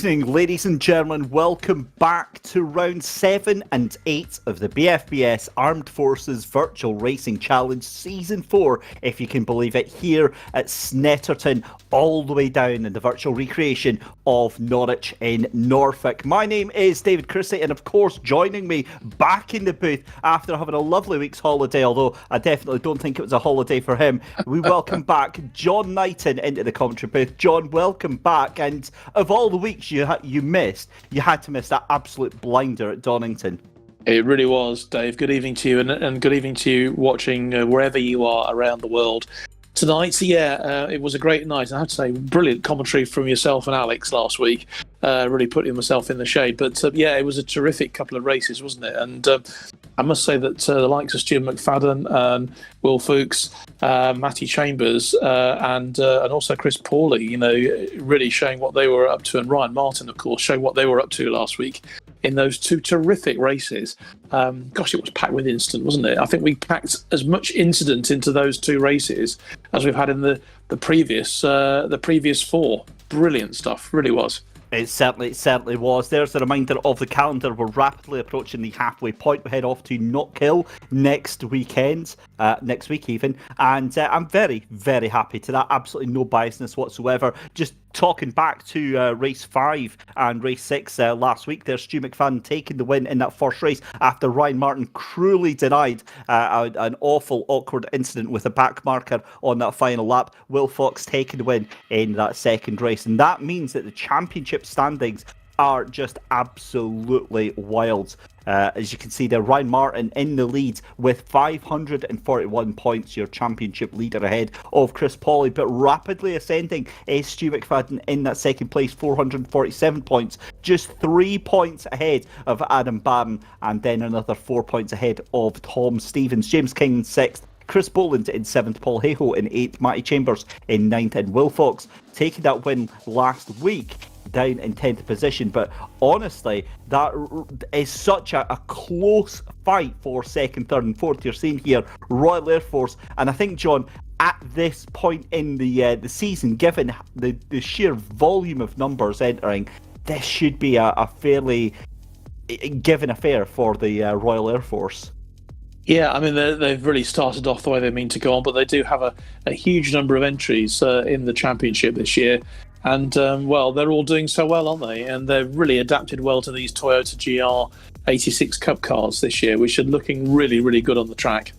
evening, ladies and gentlemen. Welcome back to round 7 and 8 of the BFBS Armed Forces Virtual Racing Challenge Season 4, if you can believe it, here at Snetterton, all the way down in the virtual recreation of Norwich in Norfolk. My name is David Christie, and of course, joining me back in the booth after having a lovely week's holiday, although I definitely don't think it was a holiday for him, we welcome back John Knighton into the commentary booth. John, welcome back, and of all the weeks you missed, you had to miss that absolute blinder at Donington. It really was, Dave. Good evening to you, and good evening to you watching wherever you are around the world tonight. So it was a great night. I have to say, brilliant commentary from yourself and Alex last week. Really putting myself in the shade. But it was a terrific couple of races, wasn't it? And I must say that the likes of Stuart McFadden and Will Fuchs, Matty Chambers, and also Chris Pawley, really showing what they were up to, and Ryan Martin, of course, showing what they were up to last week in those two terrific races. It was packed with incident, wasn't it? I think we packed as much incident into those two races as we've had in the previous four. Brilliant stuff, really was. It certainly was. There's a reminder of the calendar. We're rapidly approaching the halfway point. We head off to Knockhill next week even. And I'm very, very happy to that. Absolutely no biasness whatsoever. Just talking back to race 5 and race 6 last week, there's Stu McFadden taking the win in that first race after Ryan Martin cruelly denied an awful, awkward incident with a back marker on that final lap. Will Fox taking the win in that second race. And that means that the championship standings are just absolutely wild. As you can see there, Ryan Martin in the lead with 541 points, your championship leader ahead of Chris Pawley, but rapidly ascending is Stu McFadden in that second place, 447 points, just 3 points ahead of Adam Barron, and then another 4 points ahead of Tom Stevens. James King in 6th, Chris Boland in 7th, Paul Hayhoe in 8th, Matty Chambers in 9th, and Will Fox taking that win last week down in 10th position. But honestly, that is such a close fight for 2nd, 3rd and 4th. You're seeing here Royal Air Force, and I think, John, at this point in the season, given the sheer volume of numbers entering, this should be a fairly given affair for the Royal Air Force. Yeah, I mean, they've really started off the way they mean to go on, but they do have a huge number of entries in the championship this year. And, they're all doing so well, aren't they? And they've really adapted well to these Toyota GR86 Cup cars this year, which are looking really, really good on the track.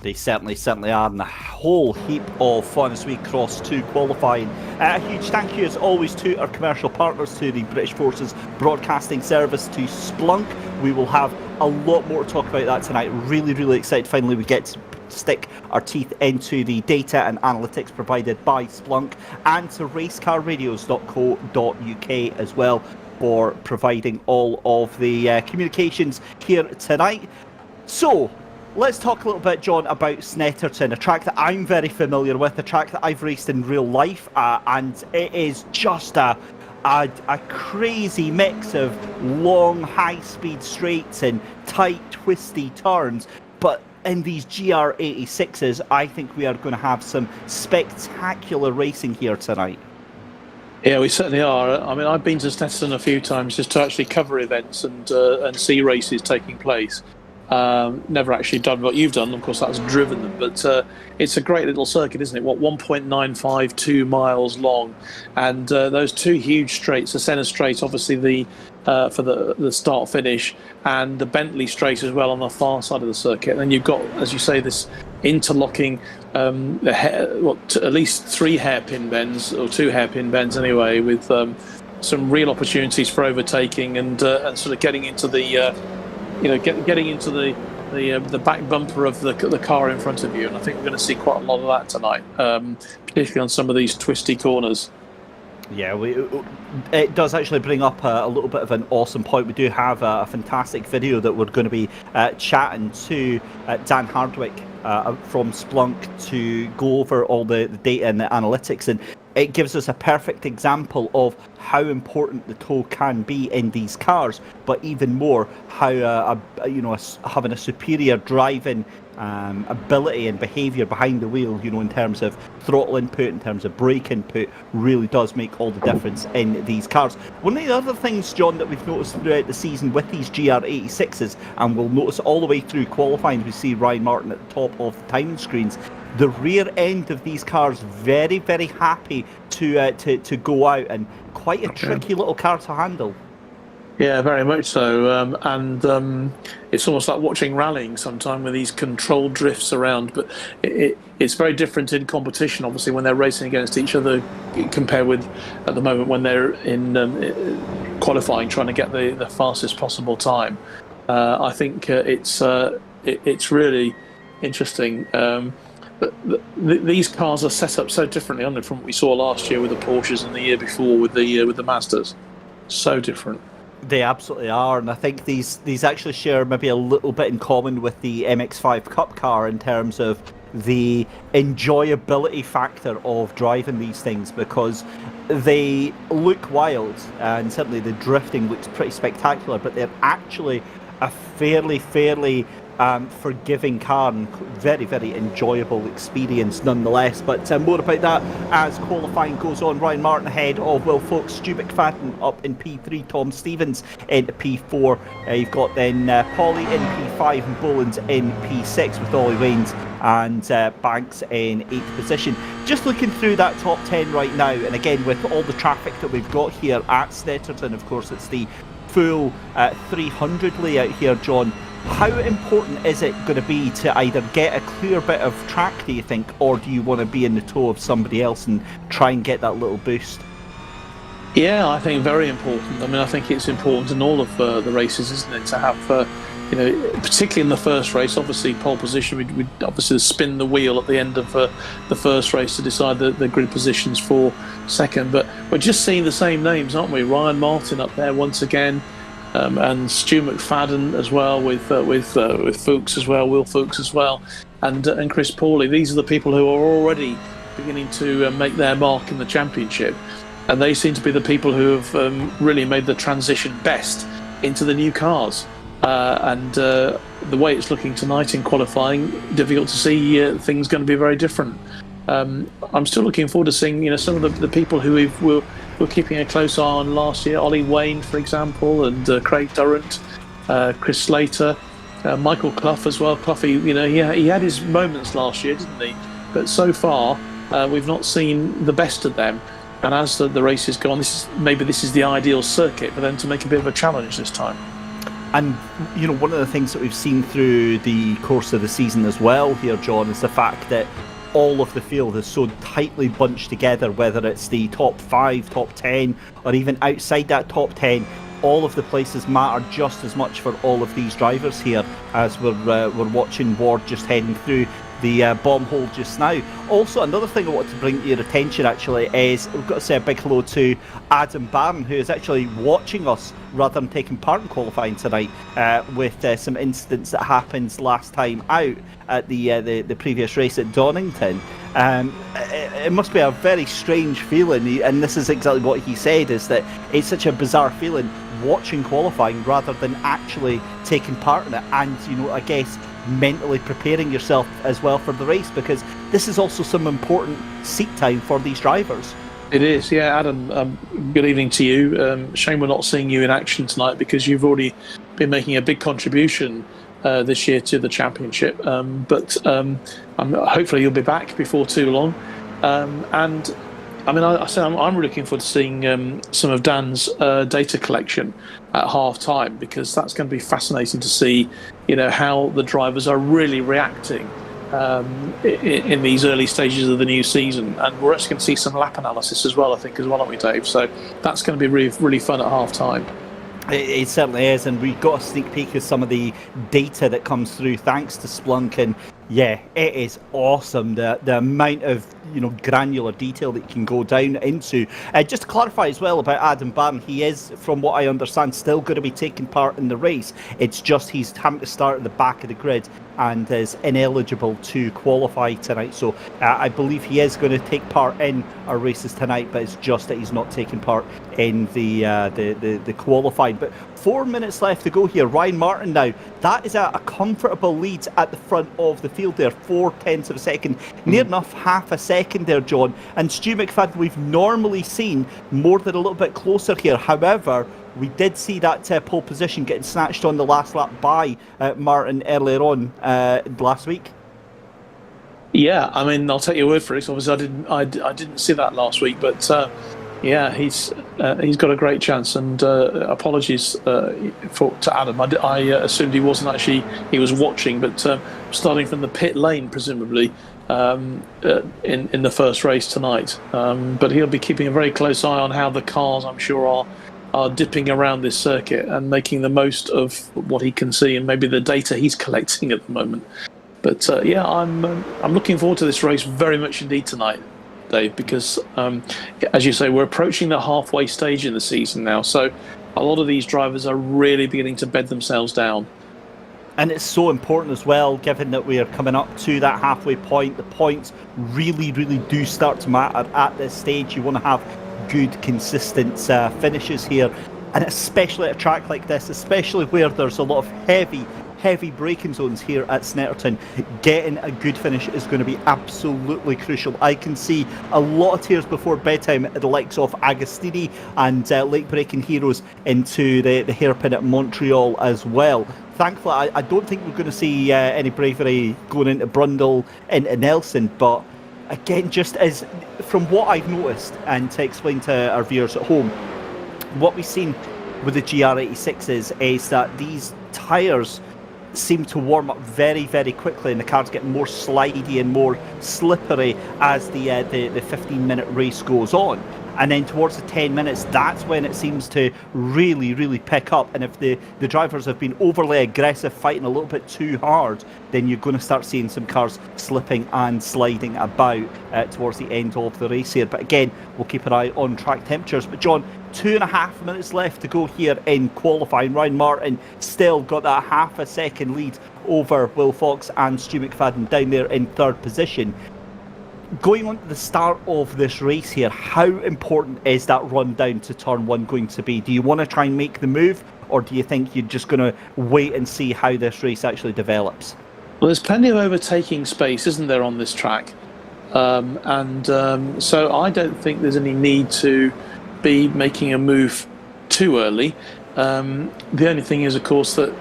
They certainly are, and a whole heap of fun as we cross to qualifying. A huge thank you, as always, to our commercial partners, to the British Forces Broadcasting Service, to Splunk. We will have a lot more to talk about that tonight. Really, really excited. Finally, we get to stick our teeth into the data and analytics provided by Splunk, and to racecarradios.co.uk as well for providing all of the communications here tonight. So, let's talk a little bit, John, about Snetterton, a track that I'm very familiar with, a track that I've raced in real life, and it is just a crazy mix of long, high-speed straights and tight, twisty turns. But in these GR86s, I think we are going to have some spectacular racing here tonight. Yeah, we certainly are. I mean, I've been to Snetterton a few times just to actually cover events and see races taking place. Never actually done what you've done. Of course, that's driven them, but it's a great little circuit, isn't it? 1.952 miles long, and those two huge straights, the Senna Straight, obviously for the start finish, and the Bentley Straight as well on the far side of the circuit. And then you've got, as you say, this interlocking at least 3 hairpin bends, or 2 hairpin bends anyway, with some real opportunities for overtaking and sort of getting into the getting into the back bumper of the car in front of you. And I think we're going to see quite a lot of that tonight, particularly on some of these twisty corners. Yeah, it does actually bring up a little bit of an awesome point. We do have a fantastic video that we're going to be chatting to Dan Hardwick from Splunk to go over all the data and the analytics, and it gives us a perfect example of how important the tow can be in these cars, but even more how having a superior driving ability and behaviour behind the wheel, in terms of throttle input, in terms of brake input, really does make all the difference in these cars. One of the other things, John, that we've noticed throughout the season with these GR86s, and we'll notice all the way through qualifying, we see Ryan Martin at the top of the timing screens. The rear end of these cars very, very happy to go out, and quite a tricky little car to handle. Yeah, very much so. And it's almost like watching rallying sometime with these controlled drifts around. But it's very different in competition, obviously, when they're racing against each other compared with at the moment when they're in qualifying, trying to get the fastest possible time. I think it's really interesting. But these cars are set up so differently, aren't they, from what we saw last year with the Porsches and the year before with the Mazdas. So different. They absolutely are, and I think these actually share maybe a little bit in common with the MX-5 Cup car in terms of the enjoyability factor of driving these things, because they look wild, and certainly the drifting looks pretty spectacular, but they're actually a fairly forgiving car and very, very enjoyable experience nonetheless. But more about that as qualifying goes on. Ryan Martin ahead of Will Fox, Stu McFadden up in P3, Tom Stevens in P4. You've got then Pauly in P5 and Bolins in P6 with Ollie Waynes and Banks in 8th position. Just looking through that top 10 right now, and again with all the traffic that we've got here at Snetterton, of course it's the full 300 layout here, John. How important is it going to be to either get a clear bit of track, do you think, or do you want to be in the toe of somebody else and try and get that little boost? Yeah, I think very important. I mean, I think it's important in all of the races, isn't it, to have, particularly in the first race, obviously pole position, we'd obviously spin the wheel at the end of the first race to decide the grid positions for second. But we're just seeing the same names, aren't we? Ryan Martin up there once again. And Stu McFadden as well with Fuchs as well, Will Fuchs as well, and Chris Pauly. These are the people who are already beginning to make their mark in the championship, and they seem to be the people who have really made the transition best into the new cars. And the way it's looking tonight in qualifying, difficult to see things going to be very different. I'm still looking forward to seeing some of the people who we're keeping a close eye on last year. Ollie Wayne, for example, and Craig Durrant, Chris Slater, Michael Clough as well. Cloughie, he had his moments last year, didn't he? But so far, we've not seen the best of them. And as the race has gone, this is the ideal circuit for them to make a bit of a challenge this time. And one of the things that we've seen through the course of the season as well here, John, is the fact that all of the field is so tightly bunched together, whether it's the top 5, top 10, or even outside that top 10. All of the places matter just as much for all of these drivers here, as we're watching Ward just heading through the bomb hole just now. Also, another thing I want to bring to your attention actually is we've got to say a big hello to Adam Barron, who is actually watching us rather than taking part in qualifying tonight with some incidents that happened last time out at the previous race at Donington. It must be a very strange feeling, and this is exactly what he said, is that it's such a bizarre feeling watching qualifying rather than actually taking part in it, and I guess mentally preparing yourself as well for the race, because this is also some important seat time for these drivers. It is, yeah. Adam, good evening to you. Shame we're not seeing you in action tonight, because you've already been making a big contribution this year to the championship, but hopefully you'll be back before too long. And I mean, I'm really looking forward to seeing some of Dan's data collection at half time, because that's going to be fascinating to see, how the drivers are really reacting in these early stages of the new season. And we're actually going to see some lap analysis as well, I think, as well, aren't we, Dave? So that's going to be really, really fun at half time. It certainly is, and we've got a sneak peek of some of the data that comes through thanks to Splunk, and Yeah, it is awesome. The amount of granular detail that you can go down into. Just to clarify as well about Adam Barron, he is, from what I understand, still going to be taking part in the race. It's just he's having to start at the back of the grid and is ineligible to qualify tonight. So I believe he is going to take part in our races tonight, but it's just that he's not taking part in the qualifying. But 4 minutes left to go here. Ryan Martin now. That is a comfortable lead at the front of the field there. 0.4 of a second. Near enough half a second there, John. And Stu McFadden, we've normally seen more than a little bit closer here. However, we did see that pole position getting snatched on the last lap by Martin earlier on last week. Yeah, I mean, I'll take your word for it. Obviously, I didn't see that last week, but yeah, he's got a great chance. And apologies to Adam. I assumed he wasn't actually. He was watching, but starting from the pit lane, presumably in the first race tonight. But he'll be keeping a very close eye on how the cars, I'm sure, are dipping around this circuit and making the most of what he can see and maybe the data he's collecting at the moment. But yeah, I'm looking forward to this race very much indeed tonight, Dave, because as you say, we're approaching the halfway stage in the season now, so a lot of these drivers are really beginning to bed themselves down. And it's so important as well, given that we are coming up to that halfway point. The points really, really do start to matter at this stage. You want to have good, consistent finishes here, and especially at a track like this, especially where there's a lot of heavy braking zones here at Snetterton. Getting a good finish is going to be absolutely crucial. I can see a lot of tears before bedtime at the likes of Agostini and late braking heroes into the hairpin at Montreal as well. Thankfully, I don't think we're going to see any bravery going into Brundle, into Nelson, but again, just as from what I've noticed, and to explain to our viewers at home, what we've seen with the GR86s is that these tyres seem to warm up very, very quickly, and the cars get more slidey and more slippery as the 15-minute race goes on. And then towards the 10 minutes, that's when it seems to really, really pick up. And if the drivers have been overly aggressive, fighting a little bit too hard, then you're going to start seeing some cars slipping and sliding about towards the end of the race here. But again, we'll keep an eye on track temperatures. But John, 2.5 minutes left to go here in qualifying. Ryan Martin still got that half a second lead over Will Fox and Stu McFadden down there in third position. Going on to the start of this race here, how important is that run down to turn one going to be? Do you want to try and make the move, or do you think you're just going to wait and see how this race actually develops? Well, there's plenty of overtaking space, isn't there, on this track? So I don't think there's any need to be making a move too early. The only thing is, of course, that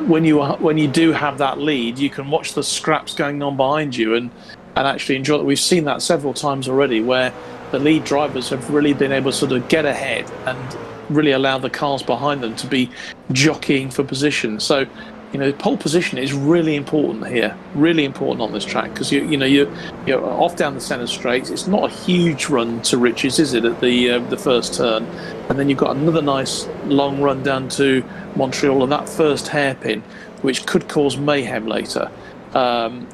when you do have that lead, you can watch the scraps going on behind you and actually enjoy it. We've seen that several times already, where the lead drivers have really been able to sort of get ahead and really allow the cars behind them to be jockeying for position. So, pole position is really important here, really important on this track, because you're off down the centre straight. It's not a huge run to riches, is it, at the first turn? And then you've got another nice long run down to Montreal and that first hairpin, which could cause mayhem later. And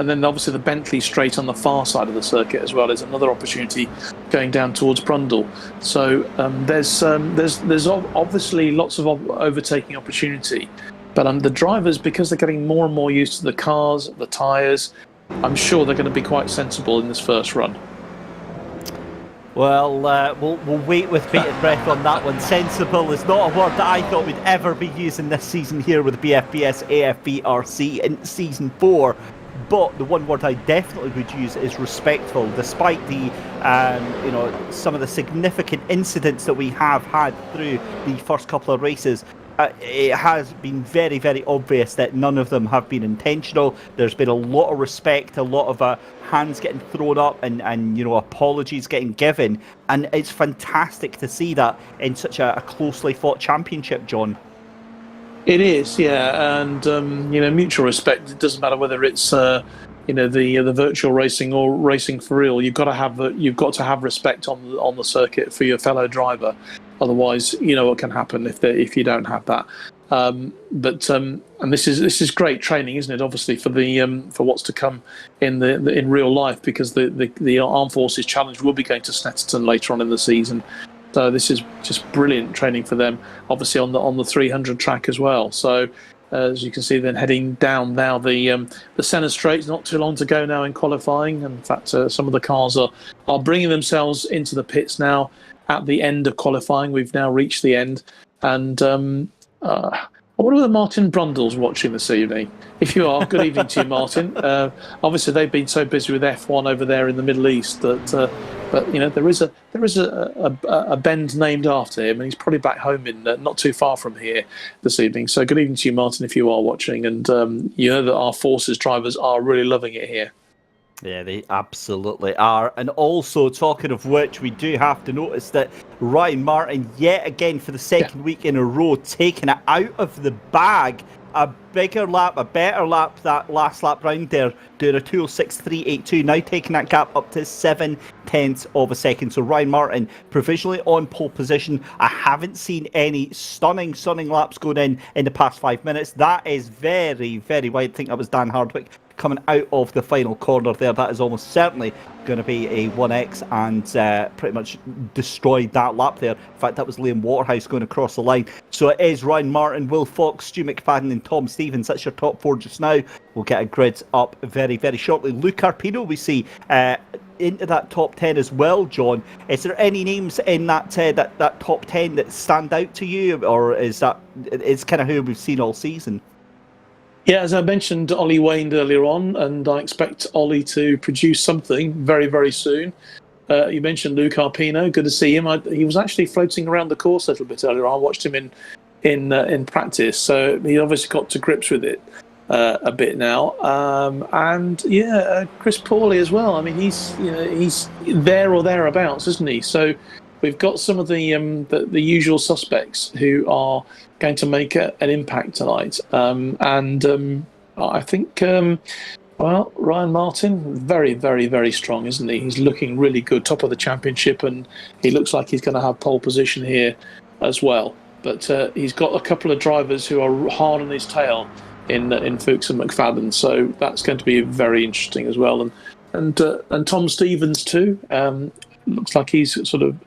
then obviously the Bentley straight on the far side of the circuit as well is another opportunity going down towards Brundle. So there's obviously lots of overtaking opportunity, but the drivers, because they're getting more and more used to the cars, the tyres, I'm sure they're going to be quite sensible in this first run. Well, we'll wait with bated breath on that one. Sensible is not a word that I thought we'd ever be using this season here with BFBS AFVRC in Season 4. But the one word I definitely would use is respectful, despite the, some of the significant incidents that we have had through the first couple of races. It has been very, very obvious that none of them have been intentional. There's been a lot of respect, a lot of hands getting thrown up and apologies getting given. And it's fantastic to see that in such a closely fought championship, John. It is, yeah, and mutual respect. It doesn't matter whether it's the virtual racing or racing for real. You've got to have respect on the circuit for your fellow driver. Otherwise, what can happen if you don't have that. And this is great training, isn't it? Obviously for what's to come in in real life, because the Armed Forces Challenge will be going to Snetterton later on in the season. So this is just brilliant training for them. Obviously on the 300 track as well. So as you can see, then heading down now the Senna Straight. Not too long to go now in qualifying. In fact, some of the cars are bringing themselves into the pits now at the end of qualifying. We've now reached the end, and I wonder whether Martin Brundle's watching this evening. If you are, good evening to you, Martin. Obviously, they've been so busy with F1 over there in the Middle East that, but you know, there is a bend named after him, and he's probably back home in not too far from here this evening. So, good evening to you, Martin, if you are watching, and you know that our Forces drivers are really loving it here. Yeah, they absolutely are. And also, talking of which, we do have to notice that Ryan Martin, yet again for the second week in a row, taking it out of the bag. A bigger lap, a better lap that last lap round there, doing a 2:06.382, now taking that gap up to 0.7 of a second. So Ryan Martin provisionally on pole position. I haven't seen any stunning laps going in the past 5 minutes. That is very, very wide. I think that was Dan Hardwick coming out of the final corner there. That is almost certainly going to be a 1X, and pretty much destroyed that lap there. In fact, that was Liam Waterhouse going across the line. So it is Ryan Martin, Will Fox, Stu McFadden and Tom Stevens. That's your top four just now. We'll get a grid up very, very shortly. Luke Arpino we see into that top 10 as well, John. Is there any names in that that top 10 that stand out to you, or is that it's kind of who we've seen all season? Yeah, as I mentioned, Ollie waned earlier on, and I expect Ollie to produce something very, very soon. You mentioned Luke Arpino. Good to see him. He was actually floating around the course a little bit earlier on. I watched him in practice, so he obviously got to grips with it a bit now. And yeah, Chris Pawley as well. I mean, he's there or thereabouts, isn't he? So we've got some of the usual suspects who are going to make an impact tonight. I think, well, Ryan Martin, very, very, very strong, isn't he? He's looking really good, top of the championship, and he looks like he's going to have pole position here as well. But he's got a couple of drivers who are hard on his tail in Fuchs and McFadden, so that's going to be very interesting as well. And Tom Stevens too. Looks like he's sort of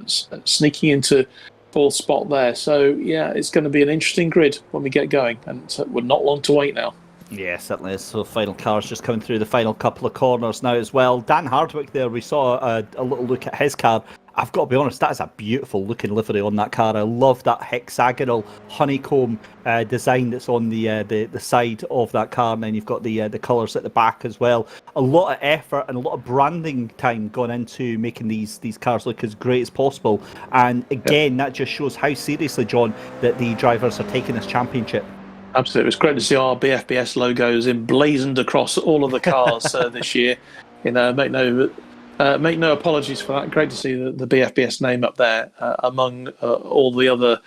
sneaking into fourth spot there. So, yeah, it's going to be an interesting grid when we get going. And we're not long to wait now. Yeah, certainly is. So final cars just coming through the final couple of corners now as well. Dan Hardwick there, we saw a little look at his car. I've got to be honest, that is a beautiful looking livery on that car. I love that hexagonal honeycomb design that's on the side of that car, and then you've got the colours at the back as well. A lot of effort and a lot of branding time gone into making these cars look as great as possible. And again, that just shows how seriously, John, that the drivers are taking this championship. Absolutely. It's great to see our BFBS logos emblazoned across all of the cars this year. You know, make no apologies for that. Great to see the BFBS name up there among all the other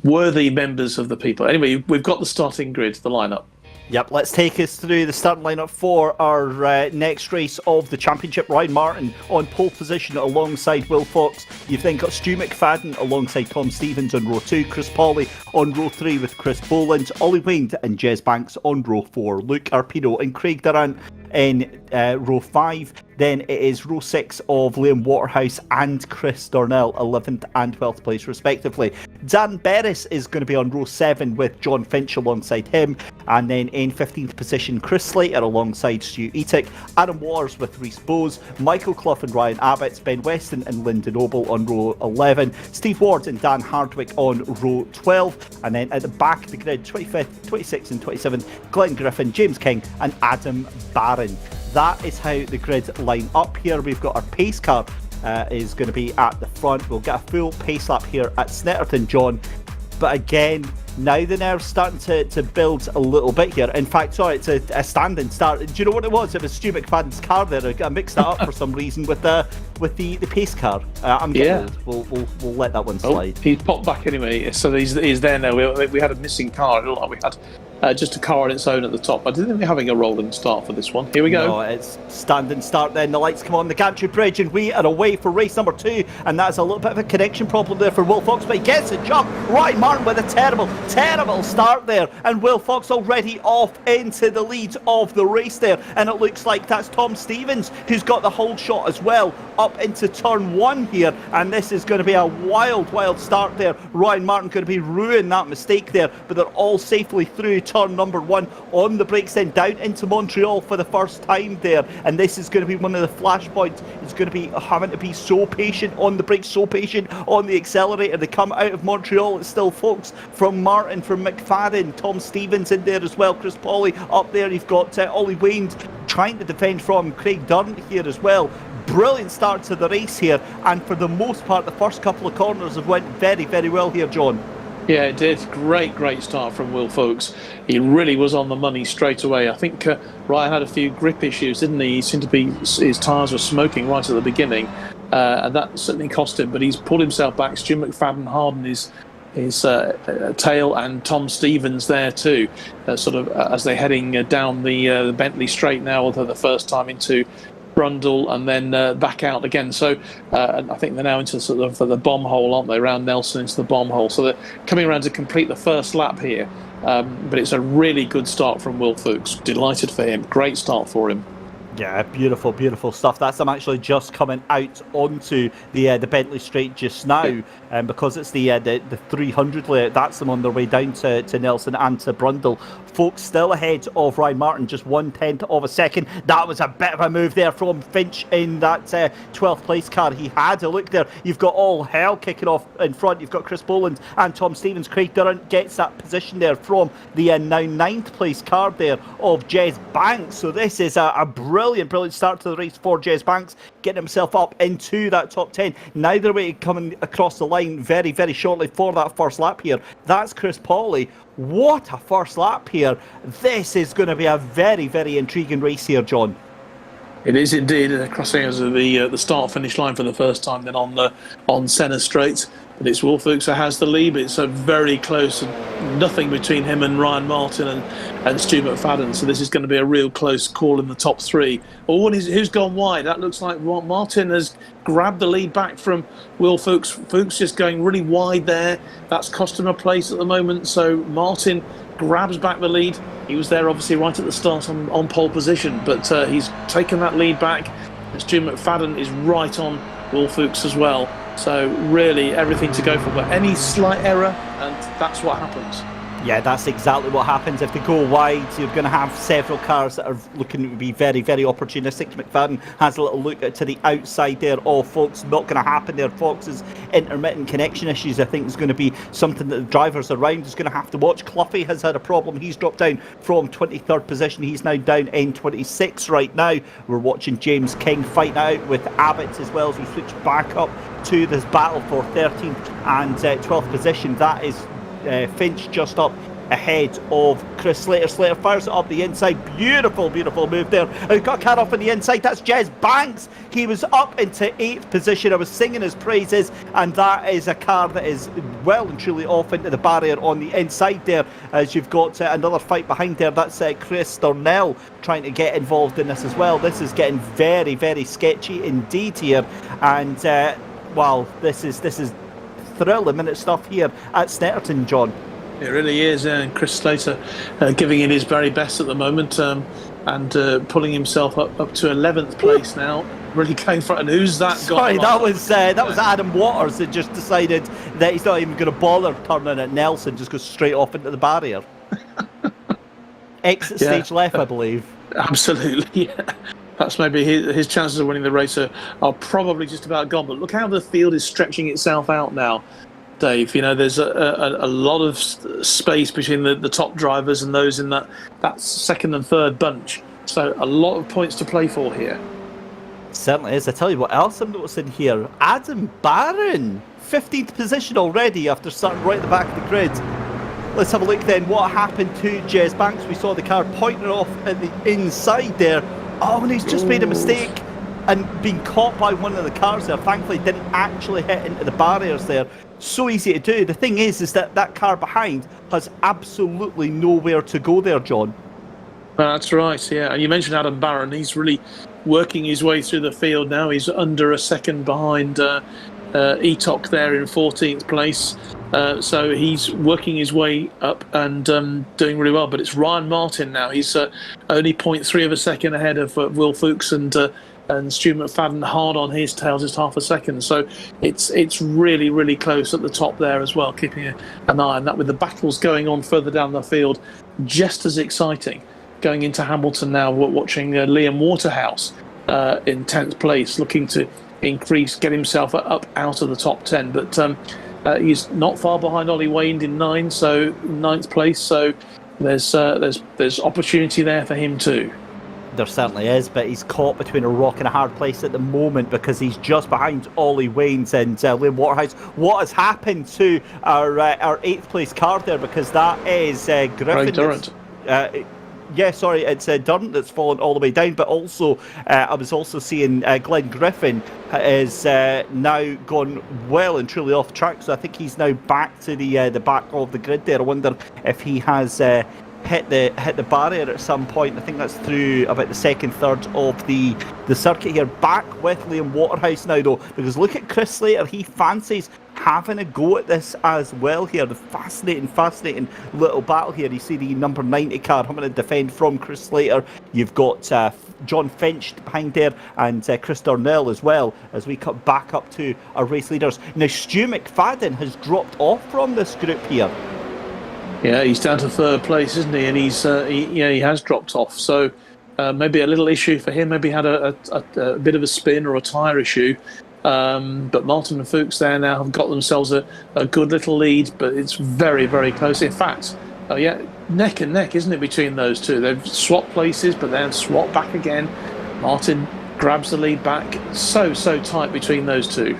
worthy members of the people. Anyway, we've got the starting grid, the lineup. Yep, let's take us through the starting lineup for our next race of the championship. Ryan Martin on pole position alongside Will Fox. You've then got Stu McFadden alongside Tom Stevens on row 2, Chris Pawley on row 3 with Chris Boland, Ollie Waned and Jez Banks on row 4, Luke Arpino and Craig Durrant in row 5. Then it is row 6 of Liam Waterhouse and Chris Darnell, 11th and 12th place respectively. Dan Berris is going to be on row 7 with John Finch alongside him. And then in 15th position, Chris Slater alongside Stu Etic, Adam Waters with Rhys Bowes, Michael Clough and Ryan Abbott, Ben Weston and Lyndon Noble on row 11, Steve Ward and Dan Hardwick on row 12. And then at the back of the grid, 25th, 26th and 27th, Glenn Griffin, James King and Adam Barron. That is how the grid line up here. We've got our pace car is going to be at the front. We'll get a full pace lap here at Snetterton, John. But again, now the nerves starting to build a little bit here. In fact, sorry, it's a standing start. Do you know what it was? It was Stu McFadden's car there. I mixed that up for some reason with the pace car. I'm getting old. We'll let that one slide. He's popped back anyway, so he's there now. We had a missing car. It looked like we had just a car on its own at the top. I didn't think they're having a rolling start for this one. Here we go. No, it's standing start then. The lights come on the gantry bridge and we are away for race number 2. And that's a little bit of a connection problem there for Will Fox, but he gets the jump. Ryan Martin with a terrible start there. And Will Fox already off into the lead of the race there. And it looks like that's Tom Stevens who's got the hold shot as well up into turn 1 here. And this is going to be a wild start there. Ryan Martin going to be ruining that mistake there, but they're all safely through turn number 1 on the brakes, then down into Montreal for the first time there. And this is going to be one of the flashpoints. It's going to be having to be so patient on the brakes, so patient on the accelerator. They come out of Montreal. It's still folks from Martin, from McFadden, Tom Stevens in there as well, Chris Pauly up there. You've got Ollie Wayne trying to defend from Craig Dunn here as well. Brilliant start to the race here, and for the most part the first couple of corners have went very well here, John. Yeah, it did. Great start from Will Fox. He really was on the money straight away. I think Ryan had a few grip issues, didn't he? He seemed to be, his tyres were smoking right at the beginning, and that certainly cost him. But he's pulled himself back. Stu McFadden hardened his tail, and Tom Stevens there too, sort of as they're heading down the Bentley Straight now, although the first time into Brundle and then back out again. So I think they're now into sort of the bomb hole, aren't they? Around Nelson into the bomb hole. So they're coming around to complete the first lap here. But it's a really good start from Will Fox. Delighted for him. Great start for him. Yeah, beautiful stuff. That's them actually just coming out onto the Bentley Straight just now, because it's the 300 layout. That's them on their way down to Nelson and to Brundle. Folks still ahead of Ryan Martin, just 1/10 of a second. That was a bit of a move there from Finch in that 12th place car. He had a look there. You've got all hell kicking off in front. You've got Chris Boland and Tom Stevens. Craig Durrant gets that position there from the now 9th place car there of Jez Banks. So this is a brilliant start to the race for Jez Banks, getting himself up into that top 10. Now they're way coming across the line very shortly for that first lap here. That's Chris Pauly. What a first lap here. This is going to be a very intriguing race here, John. It is indeed, crossing as the start-finish line for the first time then on Senna Straight. But it's Will Fox who has the lead. It's a very close, nothing between him and Ryan Martin and Stu McFadden. So this is going to be a real close call in the top 3. Oh, and who's gone wide? That looks like Martin has grabbed the lead back from Will Fox. Fox just going really wide there. That's cost him a place at the moment. So Martin grabs back the lead. He was there obviously right at the start on pole position, but he's taken that lead back. And Stu McFadden is right on Will Fox as well. So really everything to go for, but any slight error and that's what happens. Yeah, that's exactly what happens. If they go wide, you're going to have several cars that are looking to be very opportunistic. McFadden has a little look to the outside there of Fox. Not going to happen there. Fox's intermittent connection issues, I think, is going to be something that the drivers around is going to have to watch. Cluffy has had a problem. He's dropped down from 23rd position. He's now down in 26 right now. We're watching James King fight out with Abbott as well as we switch back up to this battle for 13th and 12th position. That is Finch just up ahead of Chris Slater. Slater fires it up the inside. Beautiful move there. We've got a car off on the inside. That's Jez Banks. He was up into 8th position. I was singing his praises, and that is a car that is well and truly off into the barrier on the inside there, as you've got another fight behind there. That's Chris Darnell trying to get involved in this as well. This is getting very sketchy indeed here, and wow, this is thrill-a-minute stuff here at Snetterton, John. It really is, and Chris Slater giving it his very best at the moment, and pulling himself up to 11th place now. Really going for it. And who's that? Sorry, that was Adam Waters that just decided that he's not even going to bother turning at Nelson, just goes straight off into the barrier. Exit stage left, I believe. Absolutely, yeah. Perhaps maybe his chances of winning the race are probably just about gone. But look how the field is stretching itself out now, Dave. You know, there's a lot of space between the top drivers and those in that second and third bunch. So a lot of points to play for here. Certainly is. I tell you what else I'm noticing here. Adam Barron, 15th position already after starting right at the back of the grid. Let's have a look then. What happened to Jez Banks? We saw the car pointing off at the inside there. Oh, and he's just made a mistake and been caught by one of the cars there. Thankfully, didn't actually hit into the barriers there. so easy to do. The thing is that that car behind has absolutely nowhere to go there, John. That's right, yeah. And you mentioned Adam Barron. He's really working his way through the field now. He's under a second behind Etok there in 14th place. So he's working his way up and doing really well. But it's Ryan Martin now. He's only 0.3 of a second ahead of Will Fuchs and Stu McFadden, hard on his tail, just half a second. So it's really, really close at the top there as well, keeping an eye on that, with the battles going on further down the field. Just as exciting. Going into Hamilton now, we're watching Liam Waterhouse in 10th place, looking to get himself up out of the top 10. But he's not far behind Ollie Wayne in 9th place. So there's opportunity there for him too. There certainly is, but he's caught between a rock and a hard place at the moment because he's just behind Ollie Waynes and Liam Waterhouse. What has happened to our 8th place car there? Because that is Griffin. Durrant. Yeah, sorry, it's Durrant that's fallen all the way down, but also I was also seeing Glenn Griffin is now gone well and truly off track, so I think he's now back to the back of the grid there. I wonder if he has hit the barrier at some point. I think that's through about the second third of the circuit here. Back with Liam Waterhouse now though, because look at Chris Slater, he fancies having a go at this as well here. The fascinating little battle here. You see the number 90 car having to defend from Chris Slater. You've got John Finch behind there and Chris Darnell as well, as we cut back up to our race leaders. Now Stu McFadden has dropped off from this group here. Yeah, he's down to 3rd place, isn't he? And he has dropped off. So maybe a little issue for him. Maybe had a bit of a spin or a tyre issue. But Martin and Fuchs there now have got themselves a good little lead, but it's very, very close. In fact, neck and neck, isn't it, between those two? They've swapped places, but then swapped back again. Martin grabs the lead back. So tight between those two.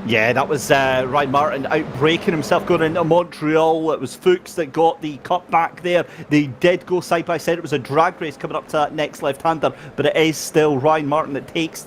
Yeah, that was Ryan Martin outbraking himself going into Montreal. It was Fuchs that got the cut back there. They did go side by side. It was a drag race coming up to that next left-hander, but it is still Ryan Martin that keeps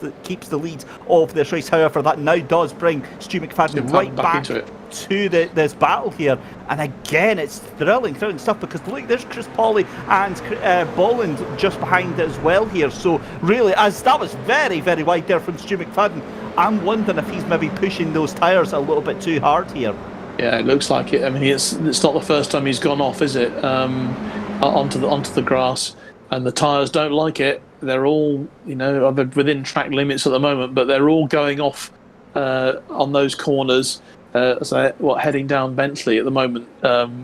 the lead of this race. However, that now does bring Stu McFadden right back to this battle here. And again, it's thrilling stuff, because look, there's Chris Pauly and Bolland just behind as well here. So really, as that was very, very wide there from Stu McFadden, I'm wondering if he's maybe pushing those tyres a little bit too hard here. Yeah, it looks like it. I mean, it's not the first time he's gone off, is it? Onto the grass, and the tyres don't like it. They're all, within track limits at the moment, but they're all going off on those corners. Heading down Bentley at the moment,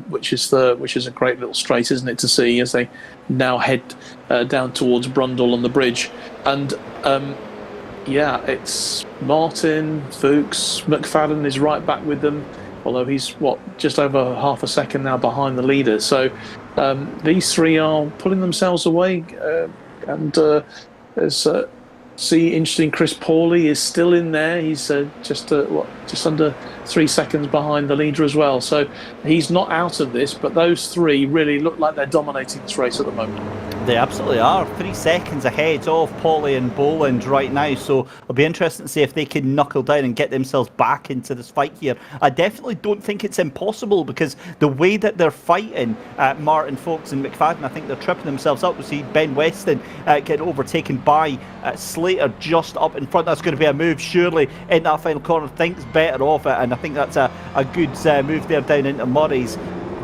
which is a great little straight, isn't it, to see as they now head down towards Brundle on the bridge. And it's Martin, Fuchs, McFadden is right back with them, although he's just over half a second now behind the leader. So these three are pulling themselves away, and interesting. Chris Pauly is still in there. He's just under 3 seconds behind the leader as well. So he's not out of this, but those three really look like they're dominating this race at the moment. They absolutely are. 3 seconds ahead of Pauly and Boland right now. So it'll be interesting to see if they can knuckle down and get themselves back into this fight here. I definitely don't think it's impossible, because the way that they're fighting Martin, Fuchs and McFadden, I think they're tripping themselves up. We see Ben Weston getting overtaken by Slater just up in front. That's going to be a move surely in that final corner. Thinks better of it, and I think that's a good move there down into Murray's.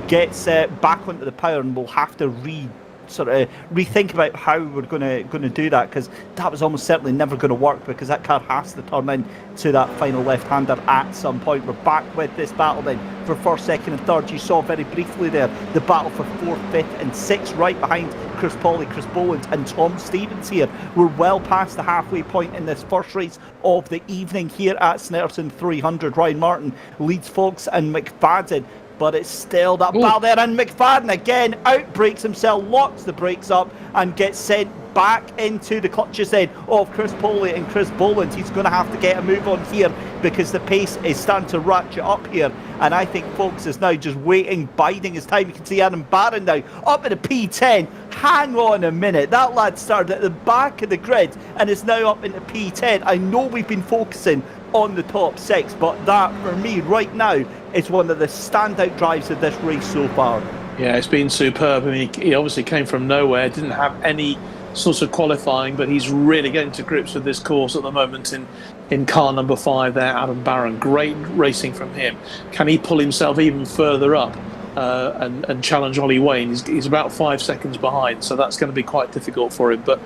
Gets back onto the power, and we'll have to rethink about how we're going to do that, because that was almost certainly never going to work, because that car has to turn in to that final left-hander at some point. We're back with this battle then for 1st, 2nd and 3rd. You saw very briefly there the battle for 4th, 5th and 6th right behind Chris Pauly, Chris Boland and Tom Stevens here. We're well past the halfway point in this first race of the evening here at Snetterton 300. Ryan Martin leads Fuchs and McFadden, but it's still that battle there, and McFadden again outbrakes himself, locks the brakes up and gets sent back into the clutches then of Chris Pauly and Chris Boland. He's going to have to get a move on here, because the pace is starting to ratchet up here, and I think Fuchs is now just waiting, biding his time. You can see Adam Barron now up at the P10, hang on a minute. That lad started at the back of the grid and is now up into P10. I know we've been focusing on the top 6, but that, for me, right now, is one of the standout drives of this race so far. Yeah, it's been superb. I mean, he obviously came from nowhere, didn't have any sort of qualifying, but he's really getting to grips with this course at the moment in car number 5 there, Adam Barron. Great racing from him. Can he pull himself even further up and challenge Ollie Wayne? He's about 5 seconds behind, so that's going to be quite difficult for him, but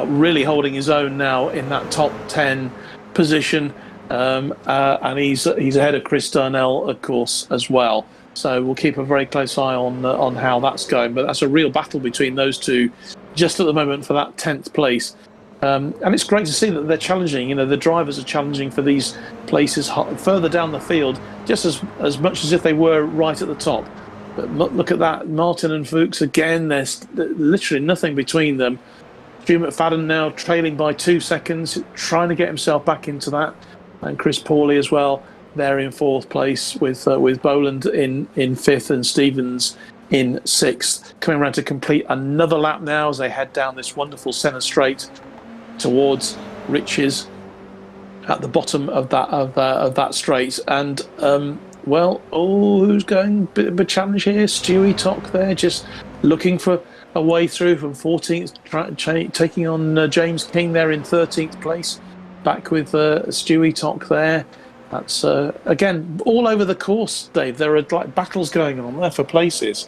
really holding his own now in that top 10 position, and he's ahead of Chris Darnell, of course, as well. So we'll keep a very close eye on how that's going, but that's a real battle between those two just at the moment for that 10th place. And it's great to see that they're challenging. The drivers are challenging for these places further down the field, just as much as if they were right at the top. But look at that, Martin and Fuchs again. There's literally nothing between them. Stu McFadden now trailing by 2 seconds, trying to get himself back into that, and Chris Pawley as well. They're in 4th place with Boland in 5th and Stevens in 6th. Coming around to complete another lap now as they head down this wonderful centre straight towards Riches at the bottom of that straight. And who's going? Bit of a challenge here. Stewie Tock there, just looking for a way through from 14th, taking on James King there in 13th place. Back with Stewie Tock there. That's again all over the course, Dave. There are like battles going on there for places.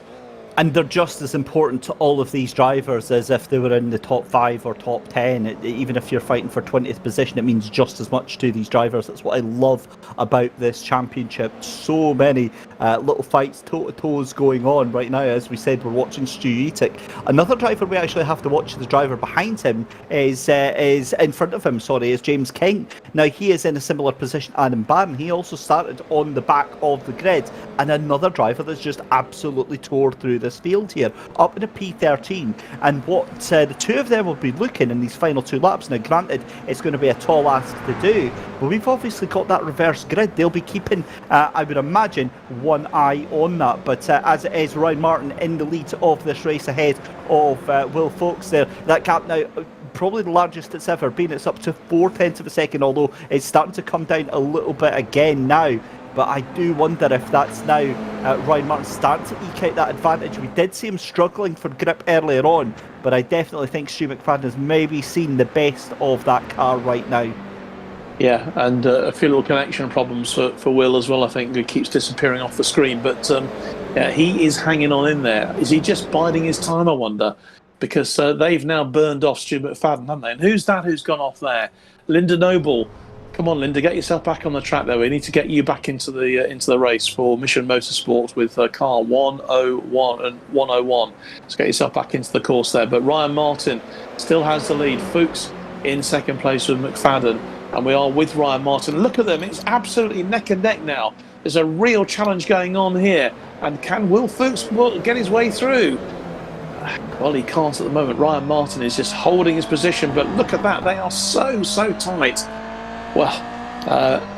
And they're just as important to all of these drivers as if they were in the top 5 or top 10. Even if you're fighting for 20th position, it means just as much to these drivers. That's what I love about this championship. So many little fights, toe-to-toes going on right now. As we said, we're watching Stu Etic. Another driver we actually have to watch, the driver behind him, is in front of him, is James King. Now, he is in a similar position, Adam Barron. He also started on the back of the grid. And another driver that's just absolutely tore through this field here, up in a P13. And what the two of them will be looking in these final 2 laps. Now, granted, it's going to be a tall ask to do, but we've obviously got that reverse grid. They'll be keeping, I would imagine, one eye on that. But as it is, Ryan Martin in the lead of this race ahead of Will Fox there. That gap now, probably the largest it's ever been. It's up to 0.4 of a second, although it's starting to come down a little bit again now. But I do wonder if that's now Ryan Martin starting to eke out that advantage. We did see him struggling for grip earlier on, but I definitely think Stu McFadden has maybe seen the best of that car right now. Yeah, and a few little connection problems for Will as well, I think, who keeps disappearing off the screen. But he is hanging on in there. Is he just biding his time, I wonder? Because they've now burned off Stu McFadden, haven't they? And who's who's gone off there? Linda Noble. Come on, Linda, get yourself back on the track there. We need to get you back into the race for Mission Motorsports with car 101 and 101. So get yourself back into the course there. But Ryan Martin still has the lead. Fuchs in 2nd place with McFadden. And we are with Ryan Martin. Look at them. It's absolutely neck and neck now. There's a real challenge going on here. And can Will Fuchs get his way through? Well, he can't at the moment. Ryan Martin is just holding his position. But look at that. They are so tight. Well,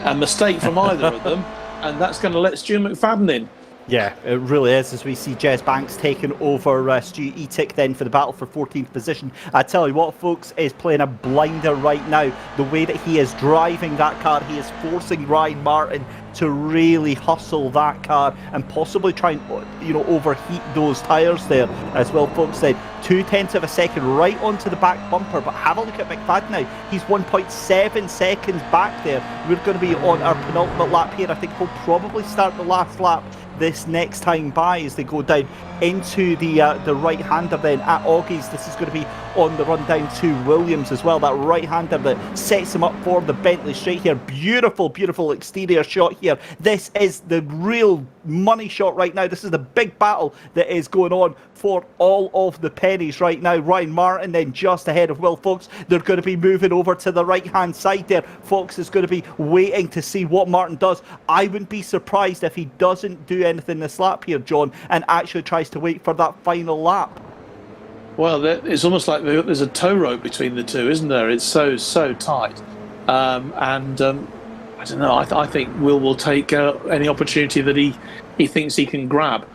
a mistake from either of them, and that's going to let Stu McFadden in. Yeah, it really is, as we see Jez Banks taking over Stu Etic then for the battle for 14th position. I tell you what, folks, is playing a blinder right now. The way that he is driving that car, he is forcing Ryan Martin to really hustle that car and possibly try and overheat those tyres there. As well, folks said, 0.2 of a second right onto the back bumper. But have a look at McFadden now. He's 1.7 seconds back there. We're going to be on our penultimate lap here. I think we'll probably start the last lap this next time by as they go down into the right-hander then at Augie's. This is going to be on the run down to Williams as well. That right-hander that sets him up for the Bentley straight here. Beautiful exterior shot here. This is the real money shot right now. This is the big battle that is going on for all of the pennies right now. Ryan Martin then just ahead of Will Fox. They're going to be moving over to the right-hand side there. Fox is going to be waiting to see what Martin does. I wouldn't be surprised if he doesn't do anything this lap here, John, and actually tries to wait for that final lap. Well, it's almost like there's a tow rope between the two, isn't there? It's so tight. I don't know. I think Will take any opportunity that he thinks he can grab.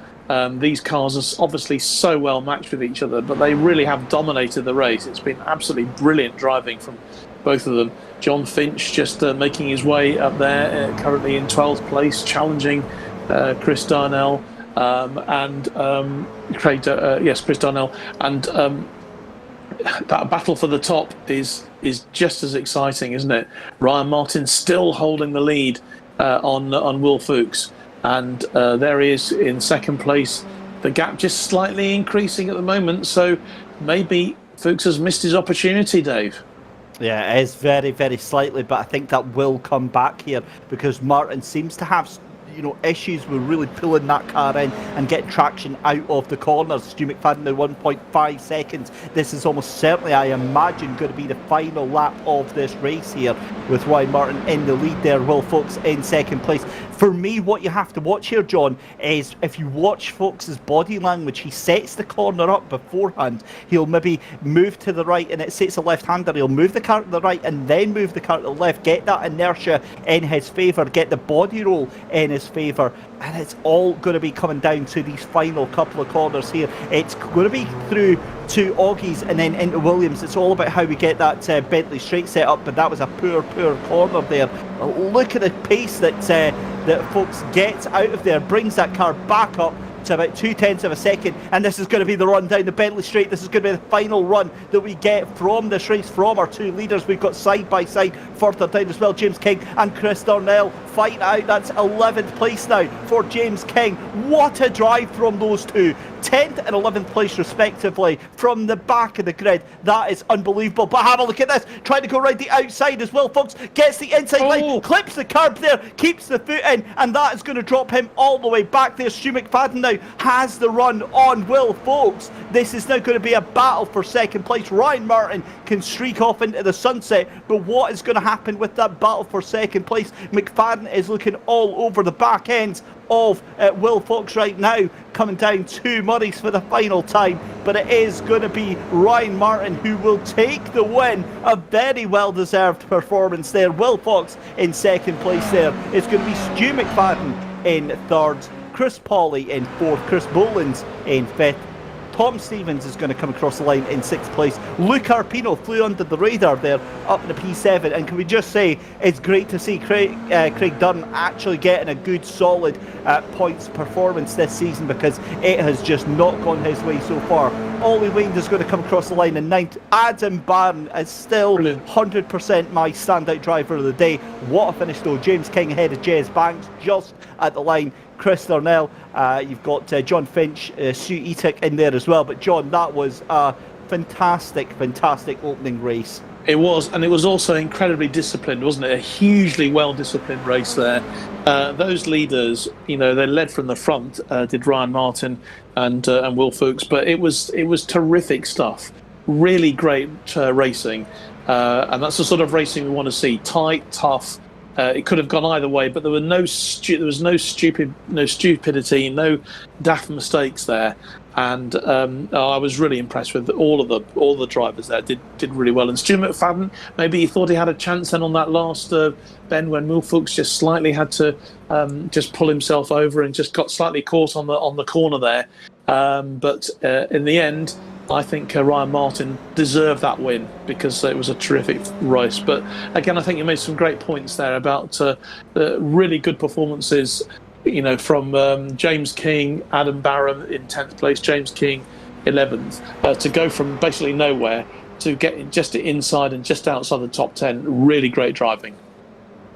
These cars are obviously so well matched with each other, but they really have dominated the race. It's been absolutely brilliant driving from both of them. John Finch just making his way up there, currently in 12th place, challenging Chris Darnell and Chris Darnell, and that battle for the top is just as exciting, isn't it? Ryan Martin still holding the lead on Will Fuchs, and there he is in second place. The gap just slightly increasing at the moment, so maybe Fuchs has missed his opportunity, Dave. Yeah, it is very, very slightly, but I think that will come back here because Martin seems to have, issues with really pulling that car in and getting traction out of the corners. Stu McFadden now 1.5 seconds. This is almost certainly, I imagine, going to be the final lap of this race here with Ryan Martin in the lead there, Will Fuchs in second place. For me, what you have to watch here, John, is if you watch Fuchs's body language, he sets the corner up beforehand. He'll maybe move to the right and it sets a left-hander. He'll move the car to the right and then move the car to the left, get that inertia in his favour, get the body roll in his favour, and it's all going to be coming down to these final couple of corners here. It's going to be through to Augies and then into Williams. It's all about how we get that Bentley straight set up, but that was a poor corner there. Look at the pace that Fuchs gets out of there, brings that car back up to about 0.2 of a second, and this is going to be the run down the Bentley Straight. This is going to be the final run that we get from this race from our two leaders. We've got side by side further down as well, James King and Chris Darnell fight out. That's 11th place now for James King. What a drive from those two, 10th and 11th place respectively from the back of the grid. That is unbelievable. But have a look at this, trying to go right the outside as well. Fuchs gets the inside line, clips the curb there, keeps the foot in, and that is going to drop him all the way back there. Stu McFadden now has the run on Will Fuchs. This is now going to be a battle for second place. Ryan Martin can streak off into the sunset, but what is going to happen with that battle for second place? McFadden is looking all over the back end of Will Fuchs right now, coming down to Murray's for the final time, but it is going to be Ryan Martin who will take the win. A very well deserved performance there. Will Fuchs in second place there. It's going to be Stu McFadden in third, Chris Pawley in fourth, Chris Boland's in fifth, Tom Stevens is going to come across the line in sixth place. Luke Arpino flew under the radar there up in the P7, and can we just say it's great to see Craig Dunn actually getting a good solid points performance this season, because it has just not gone his way so far. Ollie Wayne is going to come across the line in ninth. Adam Barron is still 100% my standout driver of the day. What a finish though. James King ahead of Jez Banks just at the line. Chris Darnell, you've got John Finch, Sue Etic in there as well. But John, that was a fantastic opening race. It was, and it was also incredibly disciplined, wasn't it? A hugely well-disciplined race there. Those leaders, they led from the front, did Ryan Martin and Will Fuchs, but it was terrific stuff. Really great racing, and that's the sort of racing we want to see. Tight, tough. It could have gone either way, but there was no stupidity, no daft mistakes there, and I was really impressed with all the drivers there. Did really well. And Stu McFadden, maybe he thought he had a chance then on that last bend when Will Fuchs just slightly had to just pull himself over and just got slightly caught on the corner there. But in the end, I think Ryan Martin deserved that win because it was a terrific race. But again, I think you made some great points there about really good performances, from James King, Adam Barron in 10th place, James King 11th, to go from basically nowhere to get just inside and just outside the top 10. Really great driving.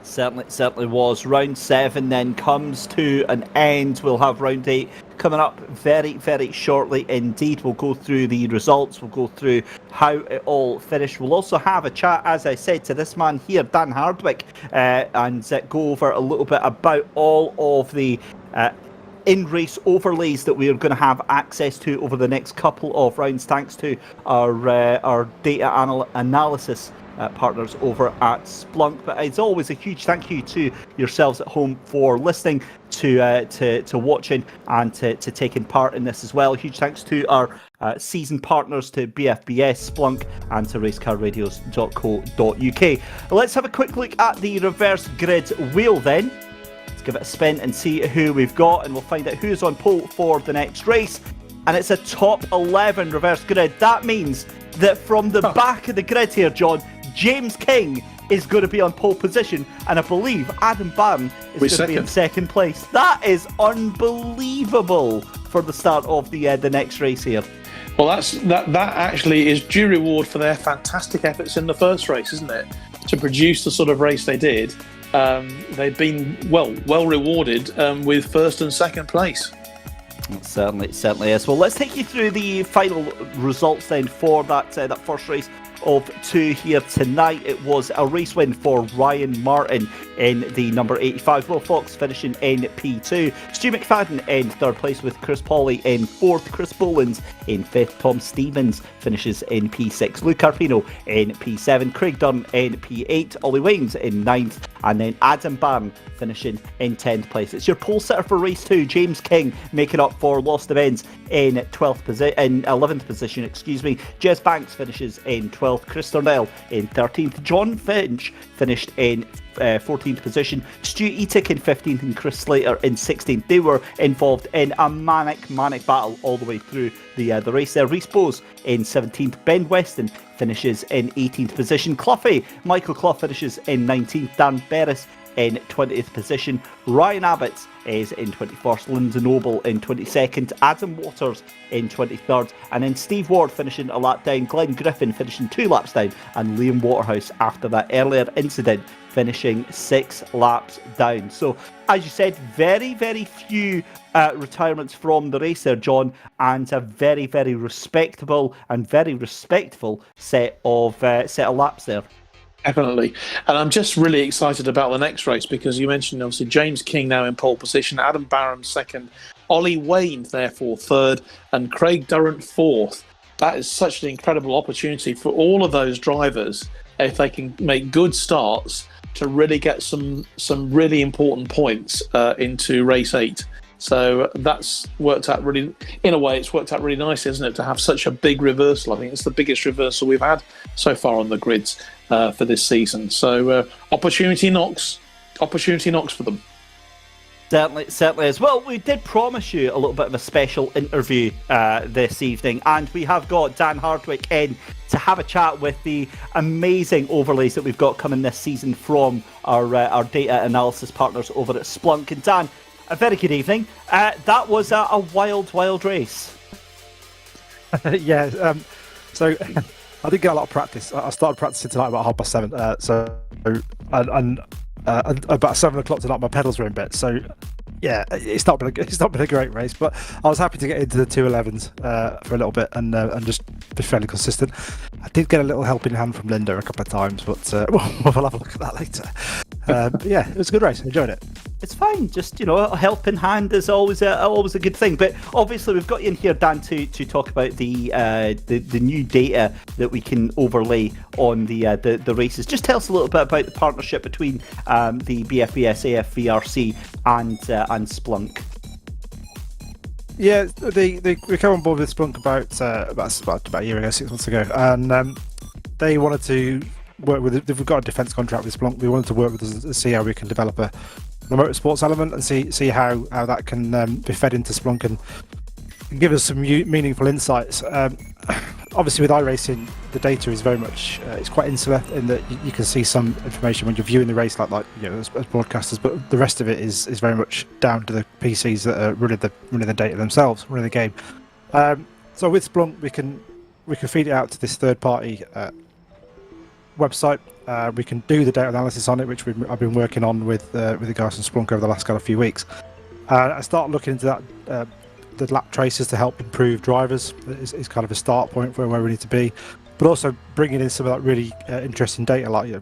Certainly was. Round 7 then comes to an end. We'll have round 8 coming up very, very shortly indeed. We'll go through the results. We'll go through how it all finished. We'll also have a chat, as I said, to this man here, Dan Hardwick, and go over a little bit about all of the in-race overlays that we are going to have access to over the next couple of rounds, thanks to our data analysis partners over at Splunk. But it's always a huge thank you to yourselves at home for listening, to watching, and to taking part in this as well. Huge thanks to our season partners, to BFBS, Splunk, and to racecarradios.co.uk. Let's have a quick look at the reverse grid wheel then. give it a spin and see who we've got, and we'll find out who's on pole for the next race. And it's a top 11 reverse grid. That means that from the back of the grid here, John, James King is going to be on pole position, and I believe Adam Barron is going to be in second place. That is unbelievable for the start of the next race here. Well, that actually is due reward for their fantastic efforts in the first race, isn't it? To produce the sort of race they did, they've been well rewarded with first and second place. It certainly is. Well, let's take you through the final results then for that first race of 2 here tonight. It was a race win for Ryan Martin in the number 85. Will Fox finishing in P2. Stu McFadden in third place with Chris Pawley in fourth. Chris Bolins in fifth. Tom Stevens finishes in P6. Luke Carpino in P7. Craig Dunn in P8. Ollie Waynes in ninth. And then Adam Barron finishing in 10th place. It's your pole sitter for race 2, James King, making up for lost events in 11th position. Jez Banks finishes in 12th. Chris Thornell in 13th. John Finch finished in 14th position. Stu Etic in 15th and Chris Slater in 16th. They were involved in a manic battle all the way through the race there. Rhys Bowes in 17th. Ben Weston finishes in 18th position. Michael Clough finishes in 19th. Dan Berris in 20th position. Ryan Abbott is in 21st. Lindsay Noble in 22nd. Adam Waters in 23rd. And then Steve Ward finishing a lap down. Glenn Griffin finishing 2 laps down. And Liam Waterhouse, after that earlier incident, finishing 6 laps down. So, as you said, very, very few retirements from the race there, John, and a very, very respectable and very respectful set of laps there. Definitely. And I'm just really excited about the next race because you mentioned, obviously, James King now in pole position, Adam Barron second, Ollie Wayne, therefore, third, and Craig Durrant fourth. That is such an incredible opportunity for all of those drivers, if they can make good starts, to really get some really important points into race 8. So that's worked out really, in a way, it's worked out really nice, isn't it, to have such a big reversal. I think it's the biggest reversal we've had so far on the grids for this season. So opportunity knocks for them. Certainly as well. We did promise you a little bit of a special interview this evening, and we have got Dan Hardwick in to have a chat with the amazing overlays that we've got coming this season from our data analysis partners over at Splunk. And Dan, a very good evening. That was a wild race. Yeah, so I did get a lot of practice. I started practicing tonight about 7:30. About 7 o'clock tonight, my pedals were in bed. So yeah, it's not been a great race, but I was happy to get into the 211s for a little bit and just be fairly consistent. I did get a little helping hand from Linda a couple of times, but we'll have a look at that later. Yeah, it was a good race. I enjoyed it. It's fine. Just, a helping hand is always a good thing. But obviously, we've got you in here, Dan, to talk about the new data that we can overlay on the races. Just tell us a little bit about the partnership between the BFBS, AFVRC, and Splunk. Yeah, we came on board with Splunk about a year ago, 6 months ago, and they wanted to work with. We've got a defence contract with Splunk. We wanted to work with us to see how we can develop a motorsports element and see how that can be fed into Splunk and give us some meaningful insights. Obviously, with iRacing, the data is very much it's quite insular in that you can see some information when you're viewing the race, like as broadcasters, but the rest of it is very much down to the PCs that are running the data themselves, running the game. So with Splunk, we can feed it out to this third-party website. We can do the data analysis on it, which I've been working on with the guys from Splunk over the last kind of few weeks. I started looking into that. The lap traces to help improve drivers is kind of a start point for where we need to be, but also bringing in some of that really interesting data, like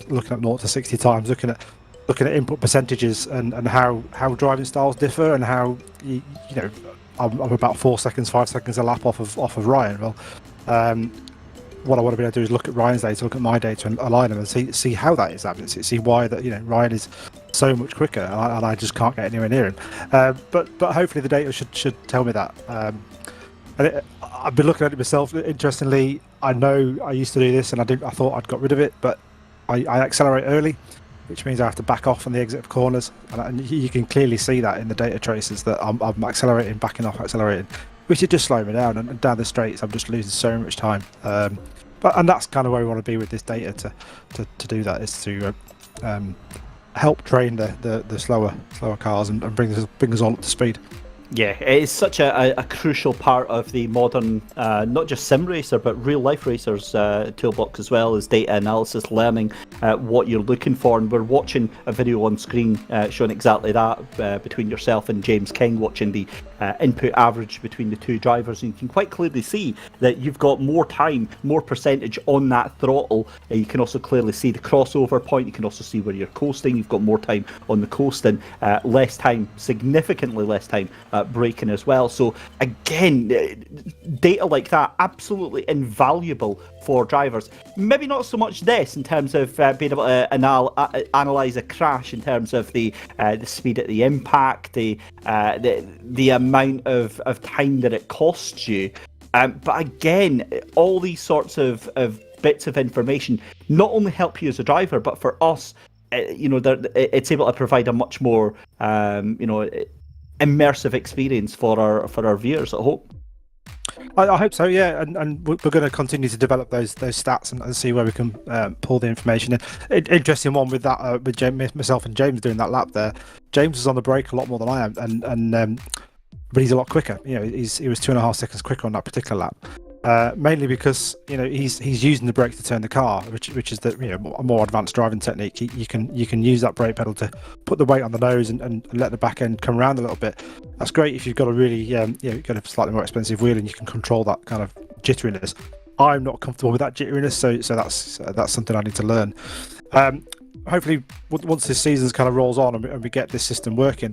looking at 0 to 60 times, looking at input percentages and how driving styles differ, and how I'm about 4 seconds, 5 seconds a lap off of Ryan. Well, what I want to be able to do is look at Ryan's data, look at my data, and align them and see how that is happening. See why that Ryan is so much quicker, and I just can't get anywhere near him. But hopefully the data should tell me that. And I've been looking at it myself. Interestingly, I know I used to do this, and I thought I'd got rid of it, but I accelerate early. which means I have to back off on the exit of corners, and you can clearly see that in the data traces that I'm accelerating, backing off, accelerating, which is just slowing me down, and down the straights I'm just losing so much time. And that's kind of where we want to be with this data to do that, is to help train the slower cars and bring us all up to speed. Yeah, it is such a crucial part of the modern, not just sim racer, but real life racers toolbox, as well as data analysis, learning what you're looking for. And we're watching a video on screen showing exactly that between yourself and James King, watching the input average between the two drivers. And you can quite clearly see that you've got more time, more percentage on that throttle. You can also clearly see the crossover point. You can also see where you're coasting. You've got more time on the coasting, less time, significantly less time braking as well. So again, data like that, absolutely invaluable for drivers. Maybe not so much this in terms of being able to analyze a crash in terms of the speed at the impact, the amount of time that it costs you. But again, all these sorts of bits of information not only help you as a driver, but for us, it's able to provide a much more immersive experience for our viewers at home. I hope so, yeah, and we're going to continue to develop those stats and see where we can pull the information in. Interesting one with that, with myself and James doing that lap there. James was on the brake a lot more than I am, but he's a lot quicker. He was 2.5 seconds quicker on that particular lap. Mainly because he's using the brake to turn the car, which is a more advanced driving technique. You can use that brake pedal to put the weight on the nose and let the back end come around a little bit. That's great if you've got a really you've got a slightly more expensive wheel and you can control that kind of jitteriness. I'm not comfortable with that jitteriness, so that's something I need to learn. Hopefully, once this season kind of rolls on and we get this system working,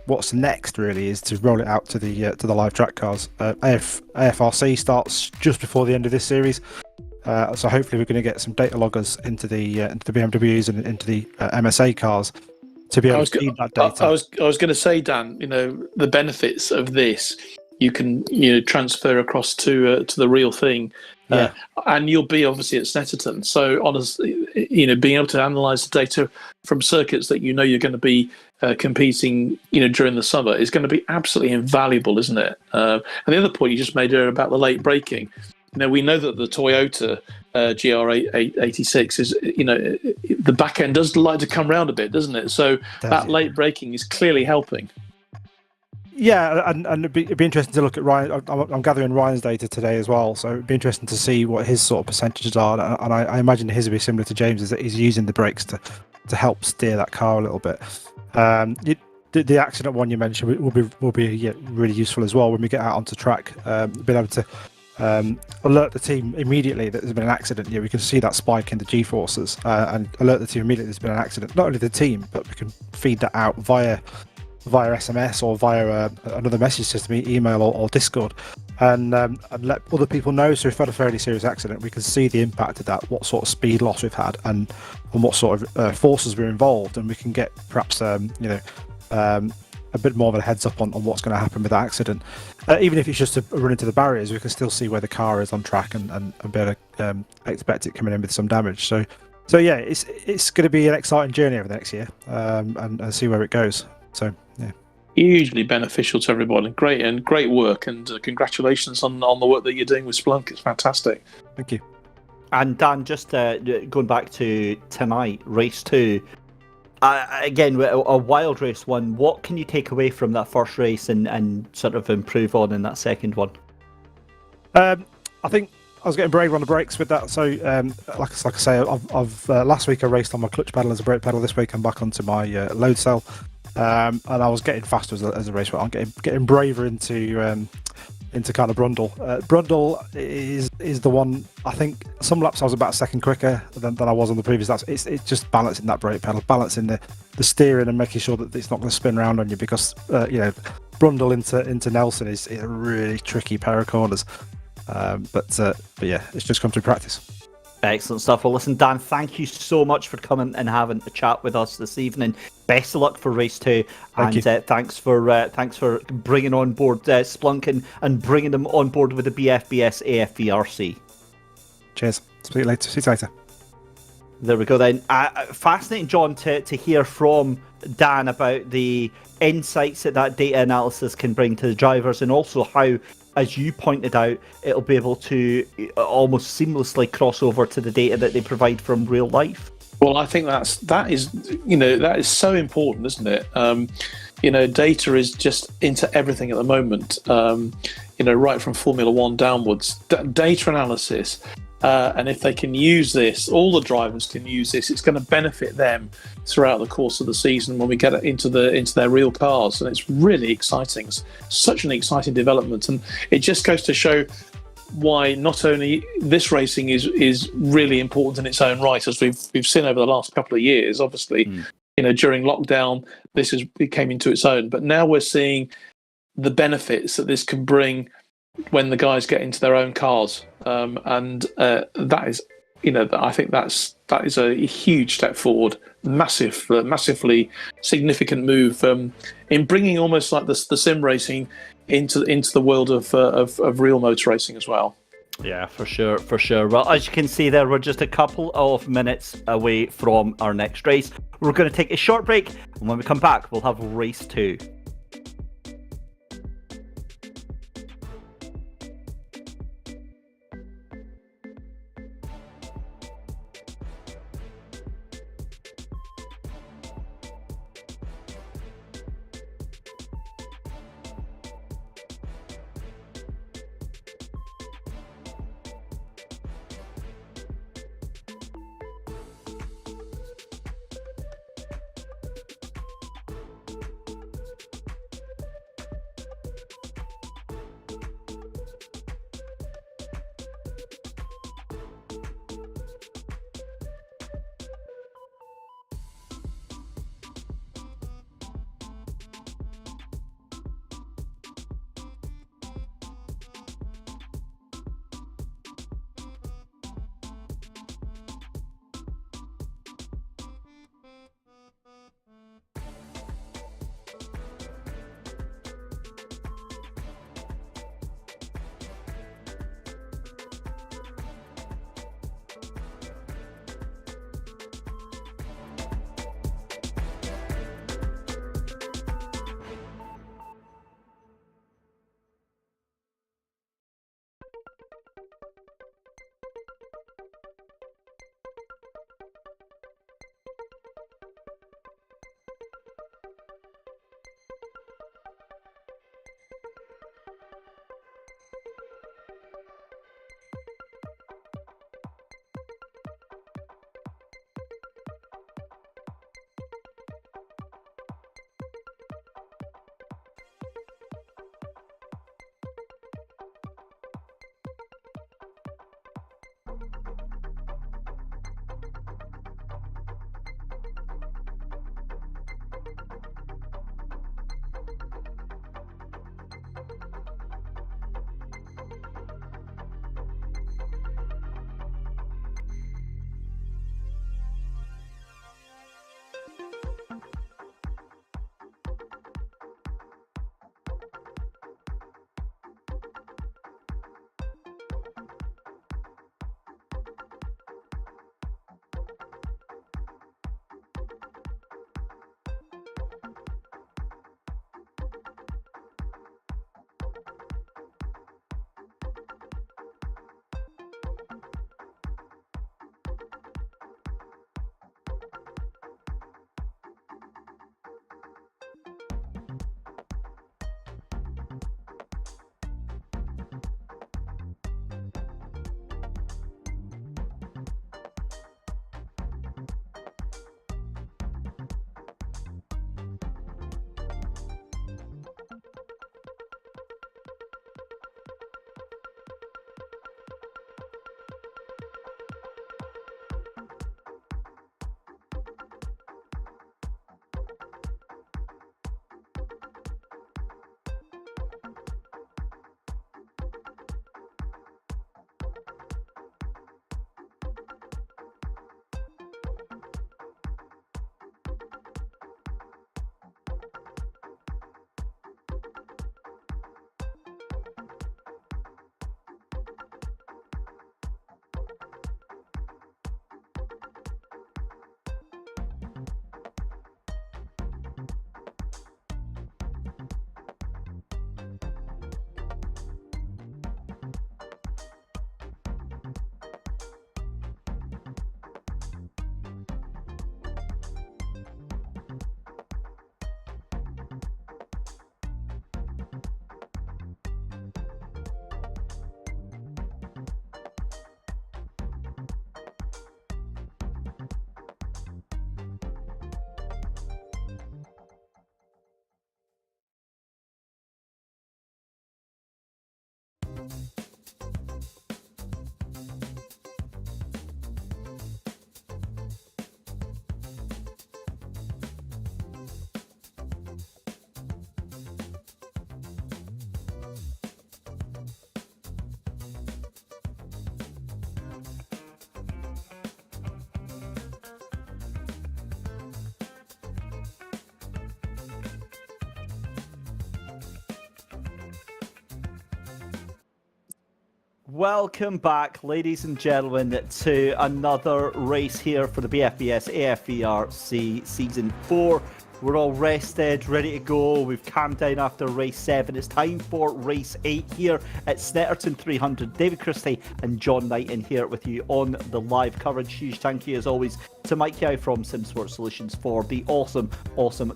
what's next really is to roll it out to the live track cars. AFVRC starts just before the end of this series, so hopefully we're going to get some data loggers into the BMWs and into the MSA cars to be able to feed that data. I was going to say, Dan, the benefits of this you can transfer across to the real thing. And you'll be obviously at Snetterton, so honestly, being able to analyse the data from circuits that you're going to be competing, during the summer is going to be absolutely invaluable, isn't it? And the other point you just made earlier about the late braking, we know that the Toyota GR86 is, the back end does like to come round a bit, doesn't it? So that late braking is clearly helping. Yeah, and it'd be interesting to look at Ryan. I'm gathering Ryan's data today as well, so it'd be interesting to see what his sort of percentages are. And I imagine his will be similar to James, is that he's using the brakes to help steer that car a little bit. The accident one you mentioned will be really useful as well when we get out onto track. Being able to alert the team immediately that there's been an accident. We can see that spike in the G-forces and alert the team immediately there's been an accident. Not only the team, but we can feed that out via SMS or via another message system, email or Discord, and let other people know. So if we've had a fairly serious accident, we can see the impact of that, what sort of speed loss we've had, and what sort of forces were involved, and we can get perhaps a bit more of a heads up on what's going to happen with that accident. Even if it's just to run into the barriers, we can still see where the car is on track and be able to expect it coming in with some damage. So yeah, it's going to be an exciting journey over the next year, and see where it goes. So yeah, hugely beneficial to everybody. Great work, and congratulations on the work that you're doing with Splunk. It's fantastic. Thank you. And Dan, just going back to tonight, race 2. Again, a wild race one. What can you take away from that first race and sort of improve on in that second one? I think I was getting braver on the brakes with that. So, like I say, I've last week I raced on my clutch pedal as a brake pedal. This week I'm back onto my load cell. And I was getting faster as the race went on, getting braver into kind of Brundle. Brundle is the one. I think some laps I was about a second quicker than I was on the previous laps. It's just balancing that brake pedal, balancing the steering, and making sure that it's not going to spin around on you, because Brundle into Nelson is a really tricky pair of corners. But yeah, it's just come through practice. Excellent stuff. Well, listen, Dan, thank you so much for coming and having a chat with us this evening. Best of luck for race 2, and thanks for bringing on board Splunk and bringing them on board with the BFBS AFVRC. Cheers. See you later. There we go then. Fascinating, John, to hear from Dan about the insights that data analysis can bring to the drivers, and also how, as you pointed out, it'll be able to almost seamlessly cross over to the data that they provide from real life. Well, I think that is so important, isn't it? Data is just into everything at the moment. Right from Formula One downwards, data analysis. And if they can use this, all the drivers can use this. It's going to benefit them throughout the course of the season when we get into their real cars, and it's really exciting. It's such an exciting development, and it just goes to show why not only this racing is really important in its own right, as we've seen over the last couple of years. Obviously, during lockdown, it came into its own, but now we're seeing the benefits that this can bring when the guys get into their own cars, and that is, I think that is a huge step forward, massively significant move in bringing almost like the sim racing into the world of real motor racing as well. Yeah, for sure. Well, as you can see there, we're just a couple of minutes away from our next race. We're going to take a short break, and when we come back, we'll have race 2. Welcome back, ladies and gentlemen, to another race here for the BFBS AFVRC Season 4. We're all rested, ready to go. We've calmed down after race 7. It's time for race 8 here at Snetterton 300. David Christie and John Knight in here with you on the live coverage. Huge thank you, as always, to Mike Yao from SimSport Solutions for the awesome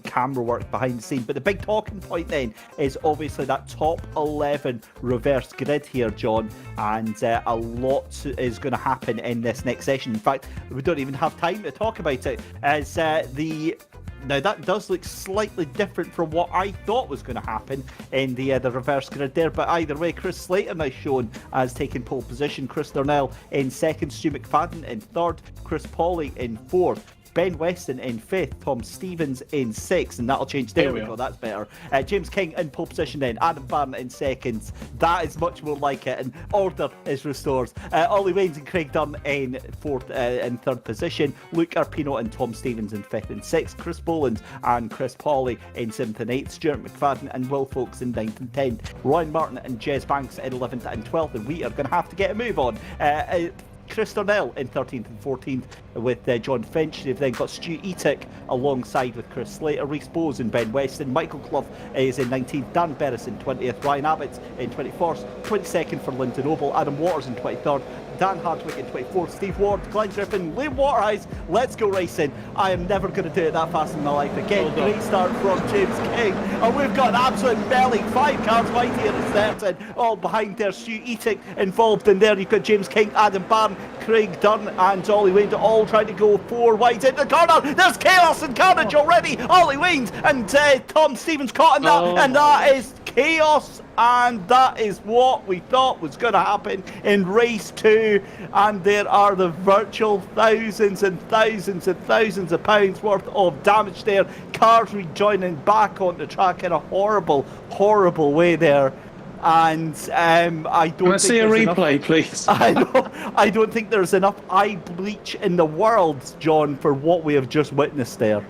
camera work behind the scenes. But the big talking point then is obviously that top 11 reverse grid here, John, and a lot is going to happen in this next session. In fact, we don't even have time to talk about it, as now that does look slightly different from what I thought was going to happen in the reverse grid there, but either way, Chris Slater now shown as taking pole position, Chris Darnell in second, Stu McFadden in third, Chris Pawley in fourth, Ben Weston in 5th, Tom Stevens in 6th, and that'll change. There we go, that's better. James King in pole position then, Adam Barron in 2nd. That is much more like it, and order is restored. Ollie Waynes and Craig Dunn in 4th and 3rd position, Luke Arpino and Tom Stevens in 5th and 6th, Chris Boland and Chris Pawley in 7th and 8th, Stuart McFadden and Will Folks in 9th and 10th, Ryan Martin and Jez Banks in 11th and 12th, and we are going to have to get a move on. Chris Darnell in 13th and 14th with John Finch. They've then got Stu Etick alongside with Chris Slater, Reece Bowes and Ben Weston. Michael Clough is in 19th, Dan Berris in 20th, Ryan Abbott in 21st, 22nd for Lyndon Oval, Adam Waters in 23rd, Dan Hardwick in 24th, Steve Ward, Glenn Griffin, Liam Waterhouse. Let's go racing. I am never going to do it that fast in my life again. Great start from James King. And we've got an absolute belly. 5 cars wide here at Snetterton. All behind there. Stu Etick involved in there. You've got James King, Adam Barron, Craig Dunn and Ollie Wayne all trying to go 4 wide into the corner. There's chaos and carnage already. Ollie Wayne and Tom Stevens caught in that. And that is chaos, and that is what we thought was going to happen in race 2, and there are the virtual thousands and thousands and thousands of pounds worth of damage there. Cars rejoining back on the track in a horrible way there. And I don't. Let's see a replay, please. I don't think there's enough eye bleach in the world, John, for what we have just witnessed there.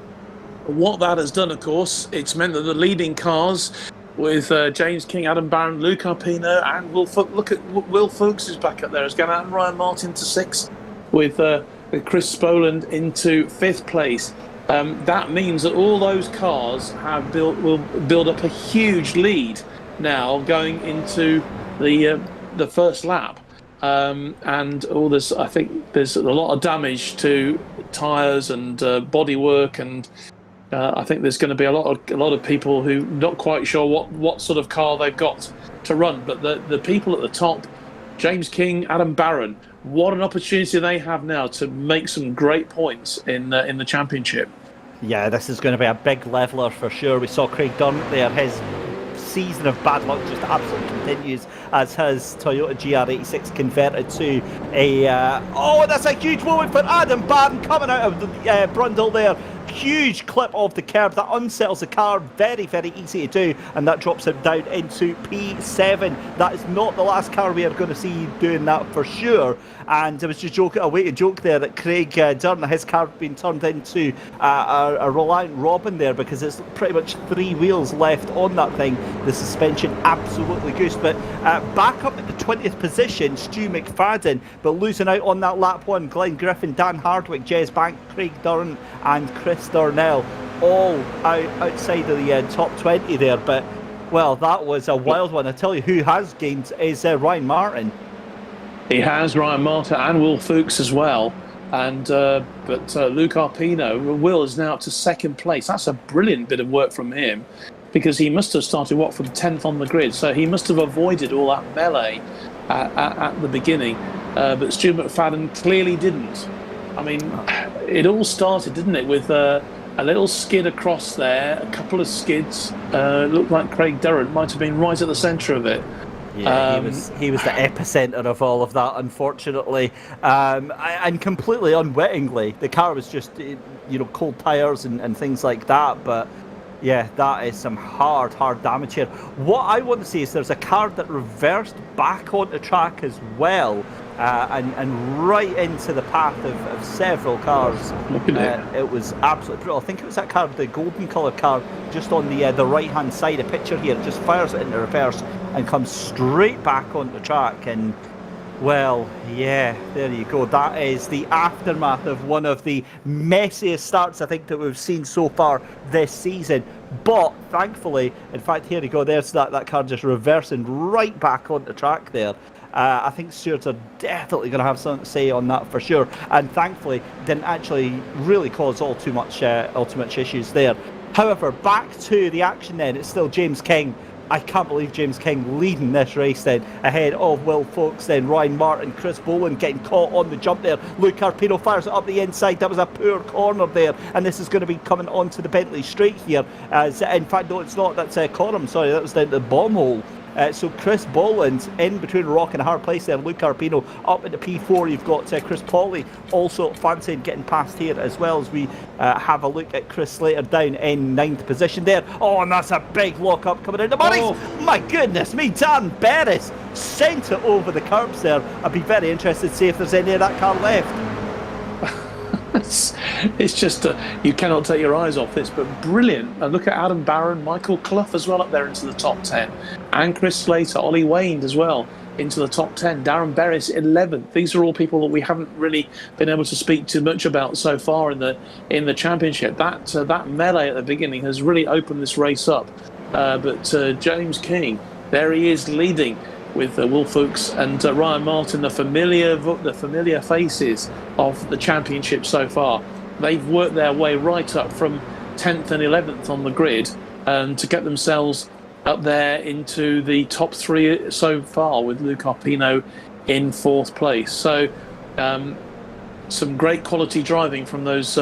What that has done, of course, it's meant that the leading cars with James King, Adam Barron, Luke Arpino and Will Folks. Look at Will Folks is back up there. It's going out and Ryan Martin to 6th with Chris Boland into 5th place. That means that all those cars will build up a huge lead now going into the first lap. And all this, I think there's a lot of damage to tyres and bodywork, and I think there's going to be a lot of people who not quite sure what sort of car they've got to run. But the people at the top, James King, Adam Barron, what an opportunity they have now to make some great points in the championship. Yeah, this is going to be a big leveler for sure. We saw Craig Dunn there. His season of bad luck just absolutely continues as his Toyota GR86 converted to a that's a huge moment for Adam Barron coming out of the Brundle there. Huge clip off the curb that unsettles the car. Very easy to do, and that drops him down into P7. That is not the last car we are going to see doing that for sure. And I was just a way to joke there that Craig Dunn, his car being turned into a Reliant Robin there, because it's pretty much 3 wheels left on that thing. The suspension absolutely goosed. But back up at the 20th position, Stu McFadden, but losing out on that lap 1, Glenn Griffin, Dan Hardwick, Jez Banks, Craig Dunn and Chris Darnell all outside of the top 20 there. But well, that was a wild one. I tell you, who has gained is Ryan Martin. He has, Ryan Martin and Will Folks as well. And but Luke Arpino, Will is now up to 2nd place. That's a brilliant bit of work from him, because he must have started from 10th on the grid, so he must have avoided all that melee at the beginning. But Stu McFadden clearly didn't. I mean, it all started, didn't it, with a little skid across there, a couple of skids. Looked like Craig Durrant might have been right at the centre of it. Yeah, he was the epicenter of all of that, unfortunately, and completely unwittingly. The car was just, cold tires and things like that. But yeah, that is some hard damage here. What I want to see is there's a car that reversed back onto track as well, and right into the path of several cars. Look at it. It was absolutely brutal. I think it was that car, the golden coloured car, just on the right hand side. A picture here, just fires it into reverse and comes straight back onto the track. And Well, yeah, there you go. That is the aftermath of one of the messiest starts I think that we've seen so far this season. But thankfully, in fact, here you go. There's that car just reversing right back onto track there. I think stewards are definitely going to have something to say on that for sure. And thankfully, didn't actually really cause all too much issues there. However, back to the action then. It's still James King. I can't believe James King leading this race then, ahead of Will Folks then, Ryan Martin, Chris Boland getting caught on the jump there. Luke Arpino fires it up the inside. That was a poor corner there, and this is going to be coming onto the Bentley Straight here. As in fact, no, it's not. That's Coram. Sorry, that was down the bomb hole. So Chris Boland in between a rock and a hard place there. Luke Arpino up into P4. You've got Chris Pauly also fancying getting past here, as well as we have a look at Chris Slater down in 9th position there. Oh, and that's a big lock up coming into Murray's. Oh. My goodness me, Dan Beres sent it over the curbs there. I'd be very interested to see if there's any of that car left. It's just you cannot take your eyes off this, but brilliant. And look at Adam Barron, Michael Clough as well up there into the top 10, and Chris Slater, Ollie Wayne as well into the top 10. Darren Berris 11th. These are all people that we haven't really been able to speak too much about so far in the championship. That melee at the beginning has really opened this race up. But James King, there he is leading with Will Fuchs and Ryan Martin, the familiar faces of the championship so far. They've worked their way right up from 10th and 11th on the grid to get themselves up there into the top 3 so far, with Luke Arpino in 4th place. So some great quality driving from those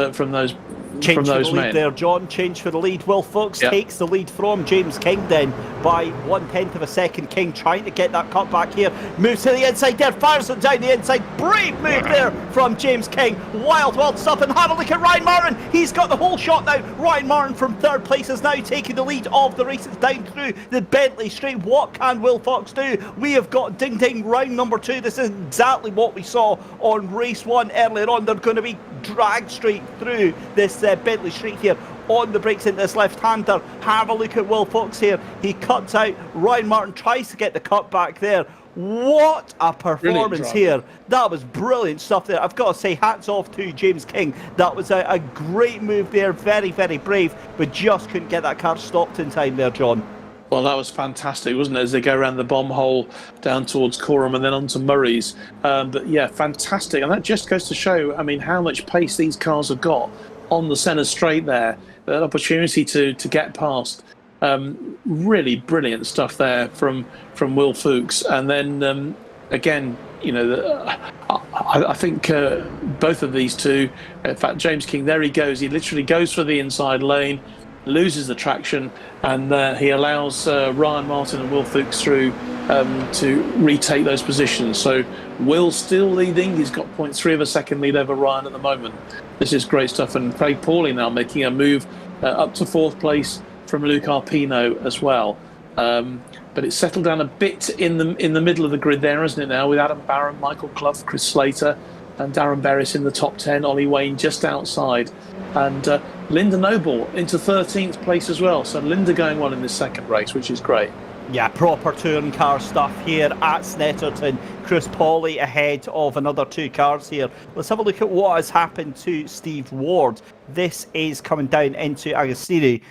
Change from for those the lead men. there, John. Change for the lead. Will Fox takes the lead from James King then by 1/10 of a second. King trying to get that cut back here. Moves to the inside there, fires it down the inside. Brave move there from James King. Wild stuff. And have a look at Ryan Martin. He's got the whole shot now. Ryan Martin from 3rd place is now taking the lead of the races down through the Bentley Straight. What can Will Fox do? We have got ding ding round number 2. This is exactly what we saw on race 1 earlier on. They're going to be dragged straight through this Bentley Straight here on the brakes into this left-hander. Have a look at Will Fox here. He cuts out. Ryan Martin tries to get the cut back there. What a performance here. That was brilliant stuff there. I've got to say, hats off to James King. That was a great move there. Very, very brave, but just couldn't get that car stopped in time there, John. Well, that was fantastic, wasn't it, as they go around the bomb hole down towards Coram and then onto Murray's. But yeah, fantastic. And that just goes to show, I mean, how much pace these cars have got on the centre straight there. That opportunity to get past. Really brilliant stuff there from Will Fuchs. And then, again, you know, I think both of these two, in fact, James King, there he goes. He literally goes for the inside lane, loses the traction, and he allows Ryan Martin and Will Fuchs through to retake those positions. So Will's still leading. He's got 0.3 of a second lead over Ryan at the moment. This is great stuff. And Craig Pauly now making a move up to 4th place from Luke Arpino as well. But it's settled down a bit in the middle of the grid there, isn't it now, with Adam Barron, Michael Clough, Chris Slater and Darren Berris in the top 10, Ollie Wayne just outside, and Linda Noble into 13th place as well. So Linda going well in this second race, which is great. Yeah, proper touring car stuff here at Snetterton. Chris Pauly ahead of another 2 cars here. Let's have a look at what has happened to Steve Ward. This is coming down into Agostini,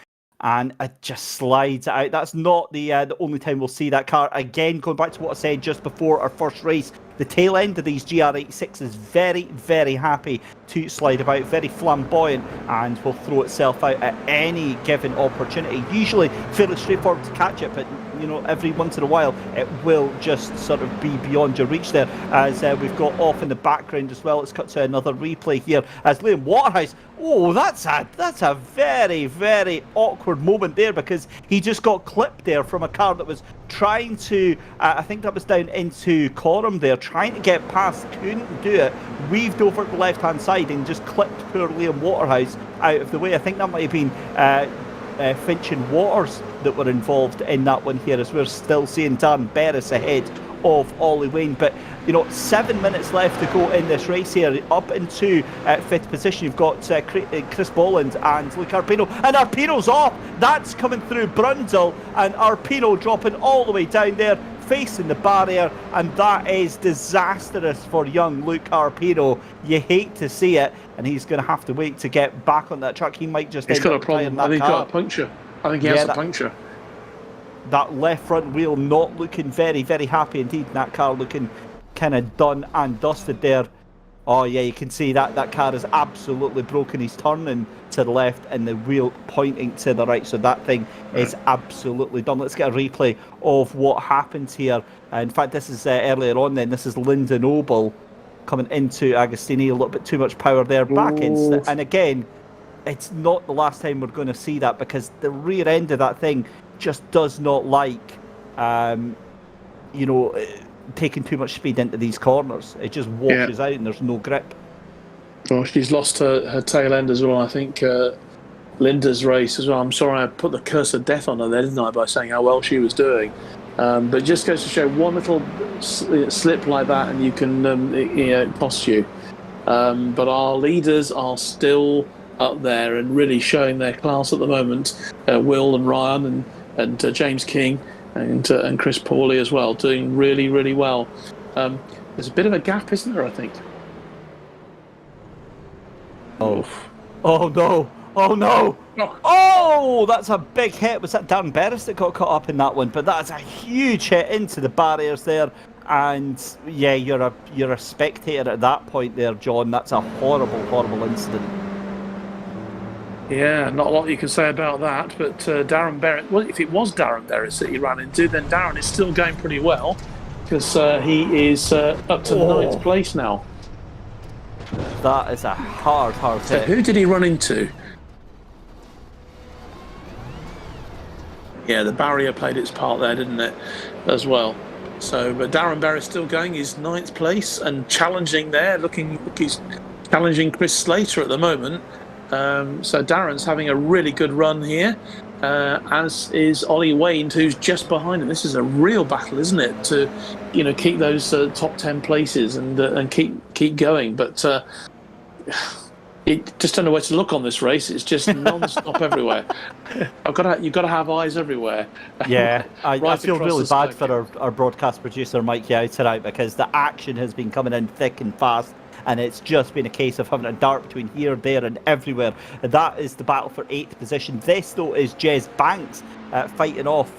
and it just slides out. That's not the only time we'll see that car. Again, going back to what I said just before our first race, the tail end of these GR86 is very, very happy to slide about, very flamboyant, and will throw itself out at any given opportunity. Usually fairly straightforward to catch it, but you know, every once in a while it will just sort of be beyond your reach there. As we've got off in the background as well, let's cut to another replay here as Liam Waterhouse. Oh, that's a very, very awkward moment there, because he just got clipped there from a car that was trying to, I think that was down into Coram there, trying to get past, couldn't do it, weaved over to the left-hand side and just clipped poor Liam Waterhouse out of the way. I think that might have been Finch and Waters that were involved in that one here, as we're still seeing Dan Berris ahead of Ollie Wayne. But you know, 7 minutes left to go in this race here. Up into 5th position, you've got Chris Boland and Luke Arpino, and Arpino's off. That's coming through Brundle, and Arpino dropping all the way down there facing the barrier, and that is disastrous for young Luke Arpino. You hate to see it, and he's going to have to wait to get back on that track. He might just He's end got up a problem. I retiring think that he's car. got a puncture. I think he has a puncture. That left front wheel not looking very, very happy indeed. That car looking kind of done and dusted there. Oh yeah, you can see that car is absolutely broken. He's turning to the left and the wheel pointing to the right, so that thing is absolutely done. Let's get a replay of what happens here. In fact, this is earlier on then. This is Linda Noble coming into Agostini. A little bit too much power there. Back in. And again, it's not the last time we're going to see that, because the rear end of that thing just does not like, taking too much speed into these corners. It just washes out and there's no grip. Well, she's lost her tail end as well. I think Linda's race as well. I'm sorry I put the curse of death on her there, didn't I, by saying how well she was doing. But it just goes to show one little slip like that and you can it cost you. But our leaders are still up there and really showing their class at the moment. Will and Ryan and James King and Chris Pawley as well, doing really, really well. There's a bit of a gap, isn't there, I think? Oh no! Oh no! Oh, that's a big hit. Was that Darren Berris that got caught up in that one? But that's a huge hit into the barriers there. And yeah, you're a spectator at that point there, John. That's a horrible, horrible incident. Yeah, not a lot you can say about that, but Darren Berris, well, if it was Darren Berris that he ran into, then Darren is still going pretty well, because he is up to the 9th place now. That is a hard hit. So who did he run into? Yeah, the barrier played its part there, didn't it, as well. So, but Darren Berris still going, he's 9th place and challenging there, he's challenging Chris Slater at the moment. So Darren's having a really good run here, as is Ollie Wayne, who's just behind him. This is a real battle, isn't it, to keep those top 10 places and keep going. But just don't know where to look on this race. It's just non-stop everywhere. You've got to have eyes everywhere. Yeah, I Right feel across really the bad circuit. for our broadcast producer Mike Yao tonight, because the action has been coming in thick and fast. And it's just been a case of having a dart between here, there, and everywhere. And that is the battle for 8th position. This, though, is Jez Banks fighting off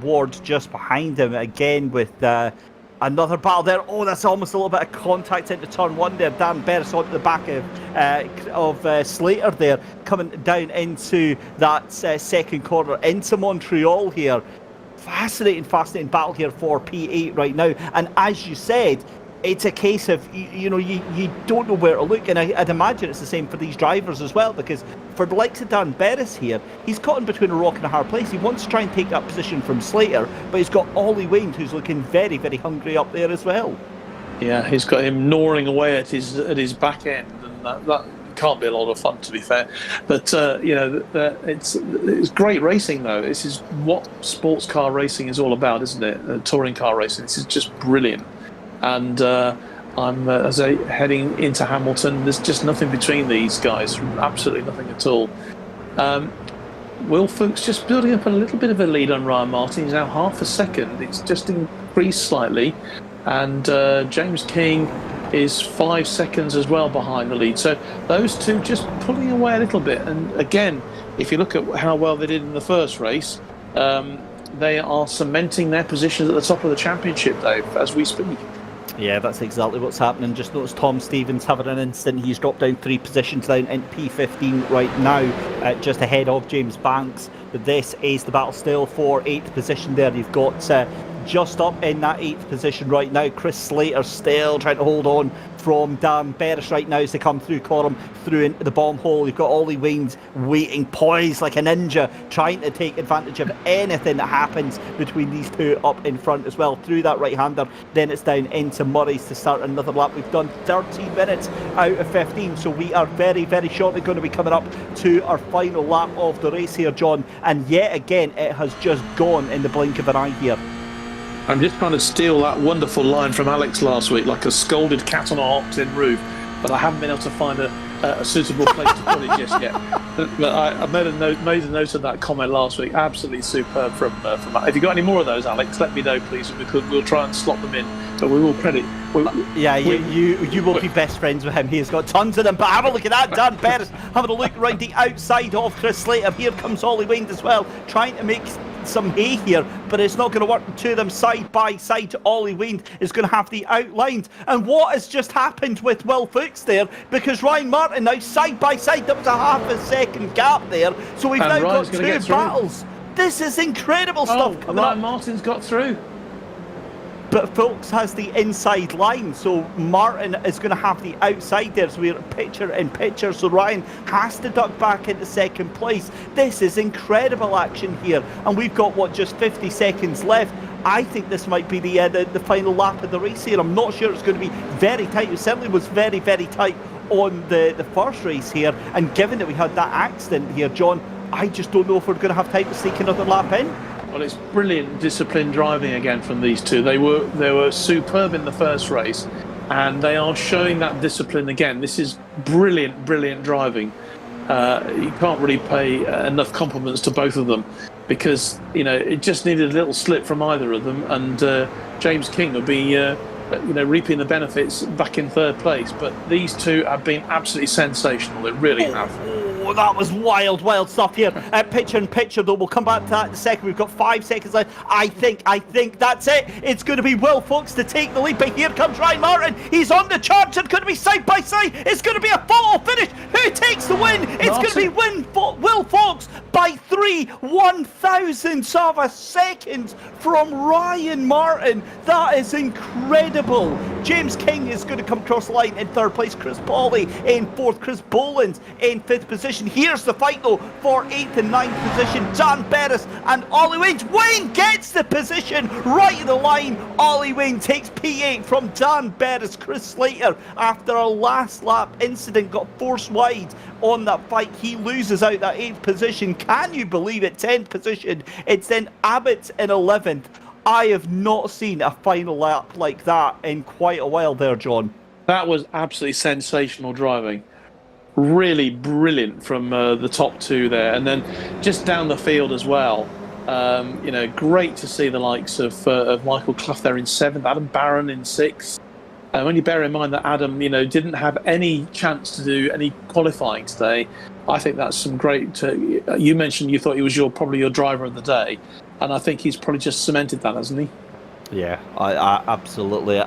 Ward just behind him again with another battle there. Oh, that's almost a little bit of contact into turn 1 there. Dan Berris onto the back of Slater there, coming down into that second corner into Montreal here. Fascinating battle here for P8 right now. And as you said, it's a case of, you don't know where to look, and I'd imagine it's the same for these drivers as well, because for the likes of Dan Berris here, he's caught in between a rock and a hard place. He wants to try and take that position from Slater, but he's got Ollie Wayne, who's looking very, very hungry up there as well. Yeah, he's got him gnawing away at his back end, and that can't be a lot of fun, to be fair. But it's great racing, though. This is what sports car racing is all about, isn't it? Touring car racing. This is just brilliant. And I'm heading into Hamilton. There's just nothing between these guys, absolutely nothing at all. Will Fuchs just building up a little bit of a lead on Ryan Martin. He's now half a second. It's just increased slightly. And James King is 5 seconds as well behind the lead. So those two just pulling away a little bit. And again, if you look at how well they did in the first race, they are cementing their positions at the top of the championship, Dave, as we speak. Yeah, that's exactly what's happening. Just notice Tom Stevens having an instant. He's dropped down 3 positions down in P15 right now, just ahead of James Banks. But this is the battle still for 8th position there. You've got just up in that 8th position right now, Chris Slater still trying to hold on from Dan Berris right now as they come through Coram, through into the bomb hole. You've got Ollie Waynes waiting, poised like a ninja, trying to take advantage of anything that happens between these two up in front as well. Through that right-hander, then it's down into Murray's to start another lap. We've done 13 minutes out of 15, so we are very, very shortly going to be coming up to our final lap of the race here, John. And yet again, it has just gone in the blink of an eye here. I'm just trying to steal that wonderful line from Alex last week, like a scolded cat on a hot tin roof, but I haven't been able to find a a suitable place to put it just yet. But I made a note of that comment last week. Absolutely superb from that. If you got any more of those, Alex, let me know, please. We'll try and slot them in, but we will credit. You will be best friends with him. He has got tons of them. But have a look at that, Dan Perez having a look right the outside of Chris Slater. Here comes Ollie Wind as well, trying to make some hay here, but it's not going to work. The two of them side by side. Ollie Wind is going to have the outlined. And what has just happened with Will Fuchs there? Because Ryan Martin now side by side. There was a half a second gap there, so we've now got two battles. This is incredible stuff coming Ryan up. Martin's got through. But Fuchs has the inside line, so Martin is going to have the outside there. So we're picture in picture. So Ryan has to duck back into second place. This is incredible action here, and we've got just 50 seconds left. I think this might be the final lap of the race here. I'm not sure it's going to be very tight. It certainly was very, very tight on the first race here. And given that we had that accident here, John, I just don't know if we're going to have time to sneak another lap in. Well, it's brilliant disciplined driving again from these two. They were superb in the first race, and they are showing that discipline again. This is brilliant driving. You can't really pay enough compliments to both of them, because it just needed a little slip from either of them, and James King would be reaping the benefits back in third place. But these two have been absolutely sensational. They really have. Oh, that was wild stuff here. Picture in picture, though. We'll come back to that in a second. We've got 5 seconds left. I think that's it. It's going to be Will Fuchs to take the lead. But here comes Ryan Martin. He's on the charge. It's going to be side by side. It's going to be a photo finish. Who takes the win? It's going to be Will Fuchs by 3/1000ths of a second from Ryan Martin. That is incredible. James King is going to come across the line in third place. Chris Pauley in fourth. Chris Boland in fifth position. Here's the fight though for 8th and 9th position. Dan Perez and Ollie Wayne. Wayne gets the position right in the line. Ollie Wayne takes P8 from Dan Perez. Chris Slater, after a last lap incident, got forced wide on that fight. He loses out that 8th position. Can you believe it? 10th position. It's then Abbott in 11th. I have not seen a final lap like that in quite a while there, John. That was absolutely sensational driving. Really brilliant from the top two there, and then just down the field as well. Great to see the likes of Michael Clough there in 7th, Adam Barron in 6th. When you bear in mind that Adam, didn't have any chance to do any qualifying today, I think that's some great. You mentioned you thought he was probably your driver of the day, and I think he's probably just cemented that, hasn't he? Yeah, I absolutely.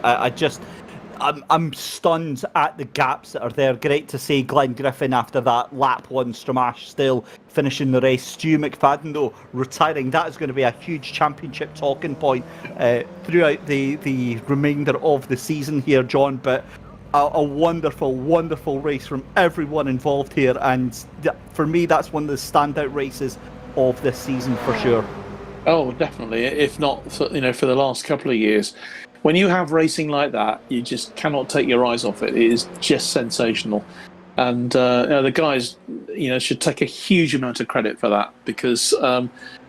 I'm stunned at the gaps that are there. Great to see Glenn Griffin after that lap 1 Stramash still finishing the race. Stu McFadden though retiring. That is going to be a huge championship talking point throughout the remainder of the season here, John. But a wonderful race from everyone involved here, and for me that's one of the standout races of this season for sure. Oh, definitely. If not for the last couple of years. When you have racing like that, you just cannot take your eyes off it. It is just sensational. And the guys, should take a huge amount of credit for that, because,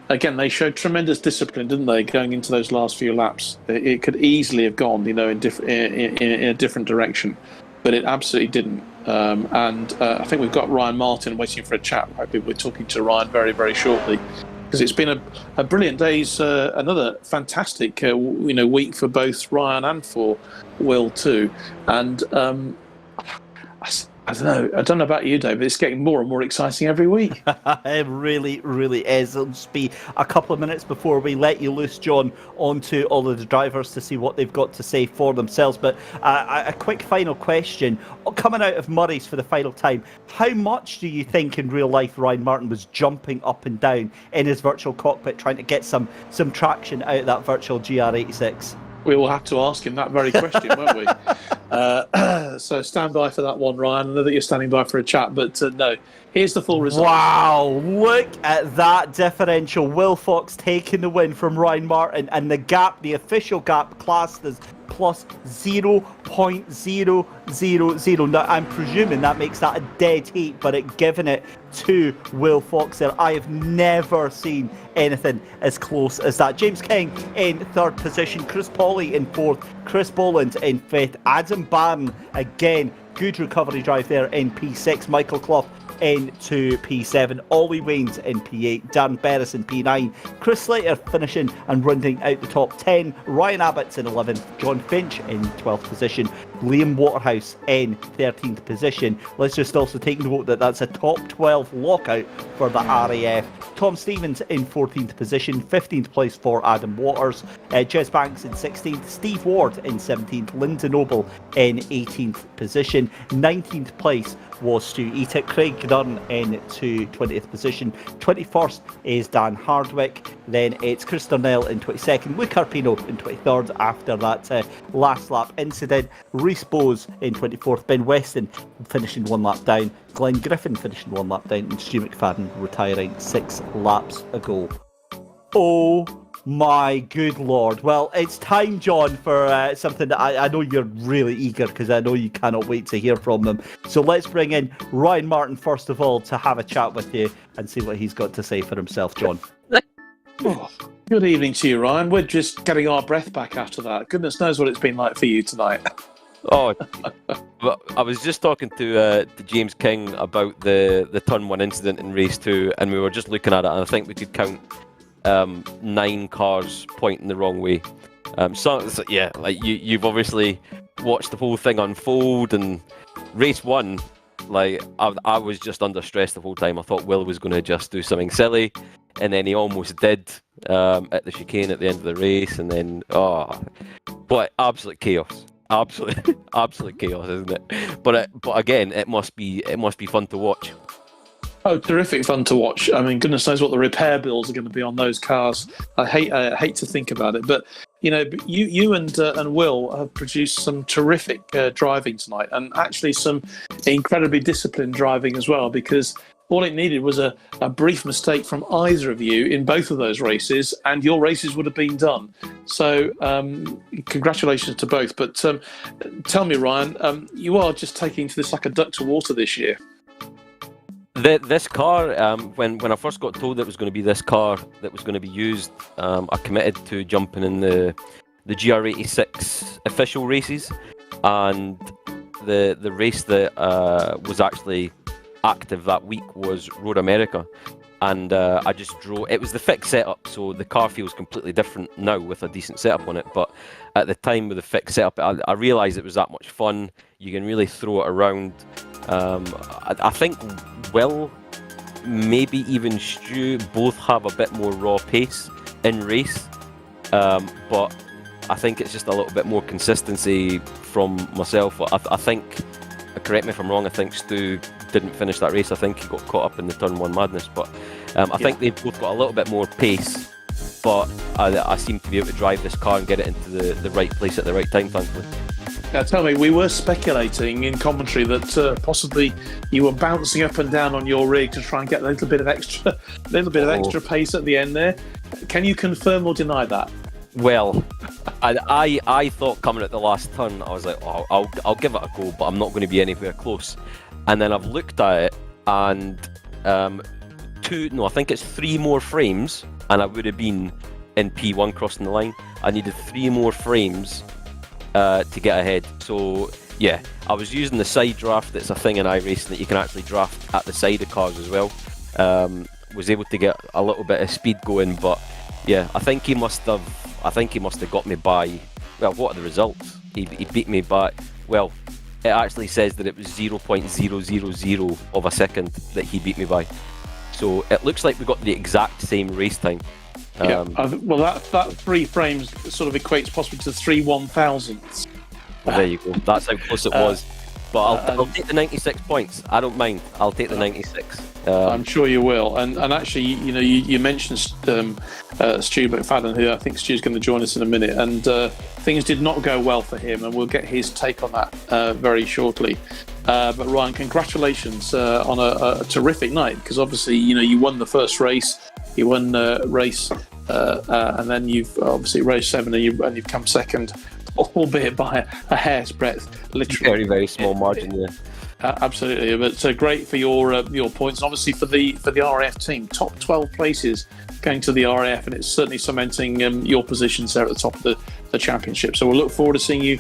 again, they showed tremendous discipline, didn't they, going into those last few laps? It could easily have gone, in a different direction, but it absolutely didn't. I think we've got Ryan Martin waiting for a chat. I hope we're talking to Ryan very, very shortly, because it's been a brilliant day's, another fantastic week for both Ryan and for Will too. And I don't know about you, Dave, but it's getting more and more exciting every week. It really is. It'll just be a couple of minutes before we let you loose, John, onto all of the drivers to see what they've got to say for themselves. But a quick final question. Coming out of Murray's for the final time, how much do you think in real life Ryan Martin was jumping up and down in his virtual cockpit trying to get some traction out of that virtual GR86? We will have to ask him that very question, won't we? So stand by for that one, Ryan. I know that you're standing by for a chat, but no. Here's the full result. Wow, look at that differential. Will Fox taking the win from Ryan Martin, and the gap, the official gap, classed as plus 0.000. Now, I'm presuming that makes that a dead heat, but giving it to Will Fox there. I have never seen anything as close as that. James King in third position, Chris Pawley in fourth, Chris Boland in fifth, Adam Barron again, good recovery drive there in P6, Michael Clough into P7, Ollie Waynes in P8, Darren Berris in P9, Chris Slater finishing and rounding out the top 10, Ryan Abbott's in 11th, John Finch in 12th position, Liam Waterhouse in 13th position. Let's just also take note that that's a top 12 lockout for the RAF. Tom Stevens in 14th position, 15th place for Adam Waters, Jez Banks in 16th, Steve Ward in 17th, Linda Noble in 18th position, 19th place was Stu Eatick, Craig Dunn into 20th position, 21st is Dan Hardwick, then it's Chris Darnell in 22nd, Luke Carpino in 23rd after that last lap incident, Rhys Bowes in 24th, Ben Weston finishing one lap down, Glenn Griffin finishing one lap down, and Stu McFadden retiring 6 laps ago. Oh my good lord. Well, it's time, John, for something that I know you're really eager, because I know you cannot wait to hear from them. So let's bring in Ryan Martin first of all to have a chat with you and see what he's got to say for himself, John. Oh, good evening to you, Ryan. We're just getting our breath back after that. Goodness knows what it's been like for you tonight. Oh, but I was just talking to James King about the turn 1 incident in race 2, and we were just looking at it, and I think we could count 9 cars pointing the wrong way. So yeah, like you've obviously watched the whole thing unfold, and race 1, like I was just under stress the whole time. I thought Will was going to just do something silly, and then he almost did at the chicane at the end of the race, and then but absolute chaos. Absolute chaos, isn't it? But again, it must be fun to watch. Oh, terrific fun to watch. I mean, goodness knows what the repair bills are going to be on those cars. I hate to think about it, but you know, you and Will have produced some terrific driving tonight, and actually some incredibly disciplined driving as well, because all it needed was a brief mistake from either of you in both of those races, and your races would have been done. So congratulations to both. But tell me, Ryan, you are just taking to this like a duck to water this year. This car, when I first got told it was going to be this car that was going to be used, I committed to jumping in the GR86 official races, and the race that was actually active that week was Road America, and I just drove. It was the fixed setup, so the car feels completely different now with a decent setup on it, but at the time with the fixed setup, I realised it was that much fun. You can really throw it around. I think Will, maybe even Stu, both have a bit more raw pace in race, but I think it's just a little bit more consistency from myself. I think, correct me if I'm wrong, I think Stu didn't finish that race. I think he got caught up in the turn 1 madness, but I think they've both got a little bit more pace, but I seem to be able to drive this car and get it into the right place at the right time, thankfully. Now, tell me, we were speculating in commentary that possibly you were bouncing up and down on your rig to try and get a little bit of extra pace at the end there. Can you confirm or deny that? Well, I thought coming at the last turn, I was like, I'll give it a go, but I'm not going to be anywhere close. And then I've looked at it, and I think it's 3 more frames, and I would have been in P1 crossing the line. I needed 3 more frames to get ahead. So yeah, I was using the side draft. It's a thing in iRacing that you can actually draft at the side of cars as well. Was able to get a little bit of speed going, but yeah, I think he must have got me by. Well, what are the results? He beat me by. Well, it actually says that it was 0.000 of a second that he beat me by. So it looks like we got the exact same race time. Yeah, well, that 3 frames sort of equates possibly to 3 1,000ths. Well, there you go. That's how close it was. But I'll take the 96 points. I don't mind. I'll take the 96. I'm sure you will. And actually, you know, you mentioned Stu McFadden, who I think Stu's going to join us in a minute. And things did not go well for him, and we'll get his take on that very shortly. But Ryan, congratulations on a terrific night, because obviously, you know, you won the first race. You won race, and then you've obviously race 7, and you've come second albeit by a hair's breadth, literally. Very, very small margin there. Absolutely, but great for your points, and obviously for the RAF team, top 12 places going to the RAF, and it's certainly cementing your positions there at the top of the championship. So we'll look forward to seeing you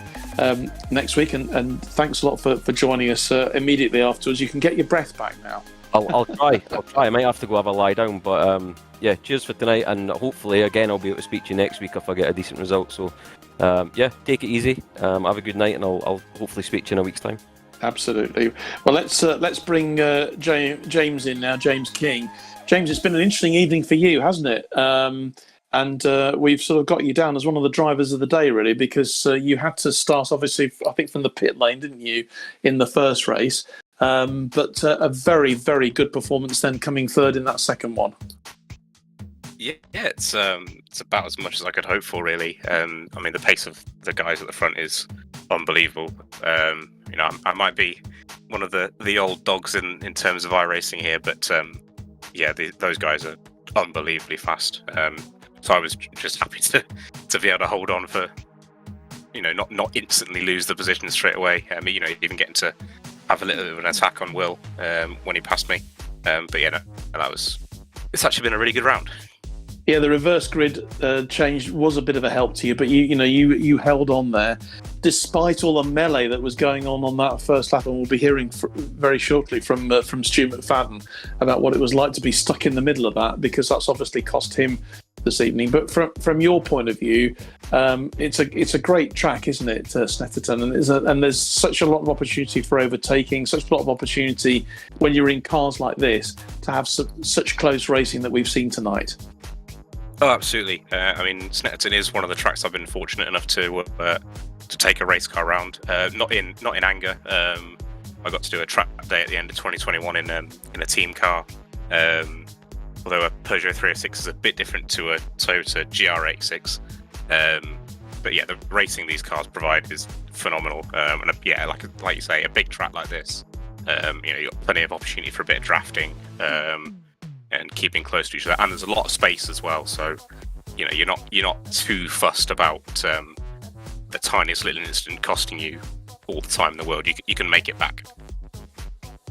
next week, and thanks a lot for joining us immediately afterwards. You can get your breath back now. I'll try. I might have to go have a lie down, but yeah, cheers for tonight, and hopefully again I'll be able to speak to you next week if I get a decent result. So yeah, take it easy. Have a good night, and I'll hopefully speak to you in a week's time. Absolutely. Well, let's bring James in now. James King. James, it's been an interesting evening for you, hasn't it? And we've sort of got you down as one of the drivers of the day, really, because you had to start, obviously, I think from the pit lane, didn't you, in the first race? But a very, very good performance then, coming third in that second one. Yeah, it's about as much as I could hope for, really. I mean, the pace of the guys at the front is unbelievable. I might be one of the old dogs in terms of iRacing here, but yeah, those guys are unbelievably fast. So I was just happy to be able to hold on for, not instantly lose the position straight away. Even getting to have a little bit of an attack on Will when he passed me. But yeah, no, it's actually been a really good round. Yeah, the reverse grid change was a bit of a help to you, but you held on there, despite all the melee that was going on that first lap, and we'll be hearing very shortly from Stu McFadden about what it was like to be stuck in the middle of that, because that's obviously cost him this evening. But from your point of view, it's a great track, isn't it, Snetterton? And there's such a lot of opportunity for overtaking, such a lot of opportunity when you're in cars like this to have such close racing that we've seen tonight. Oh, absolutely. I mean, Snetterton is one of the tracks I've been fortunate enough to take a race car around. Not in anger. I got to do a track day at the end of 2021 in a team car. Although a Peugeot 306 is a bit different to a Toyota GR86. But yeah, the racing these cars provide is phenomenal. And like you say, a big track like this, you've got plenty of opportunity for a bit of drafting. And keeping close to each other, and there's a lot of space as well. So, you're not too fussed about the tiniest little incident costing you all the time in the world. You can make it back.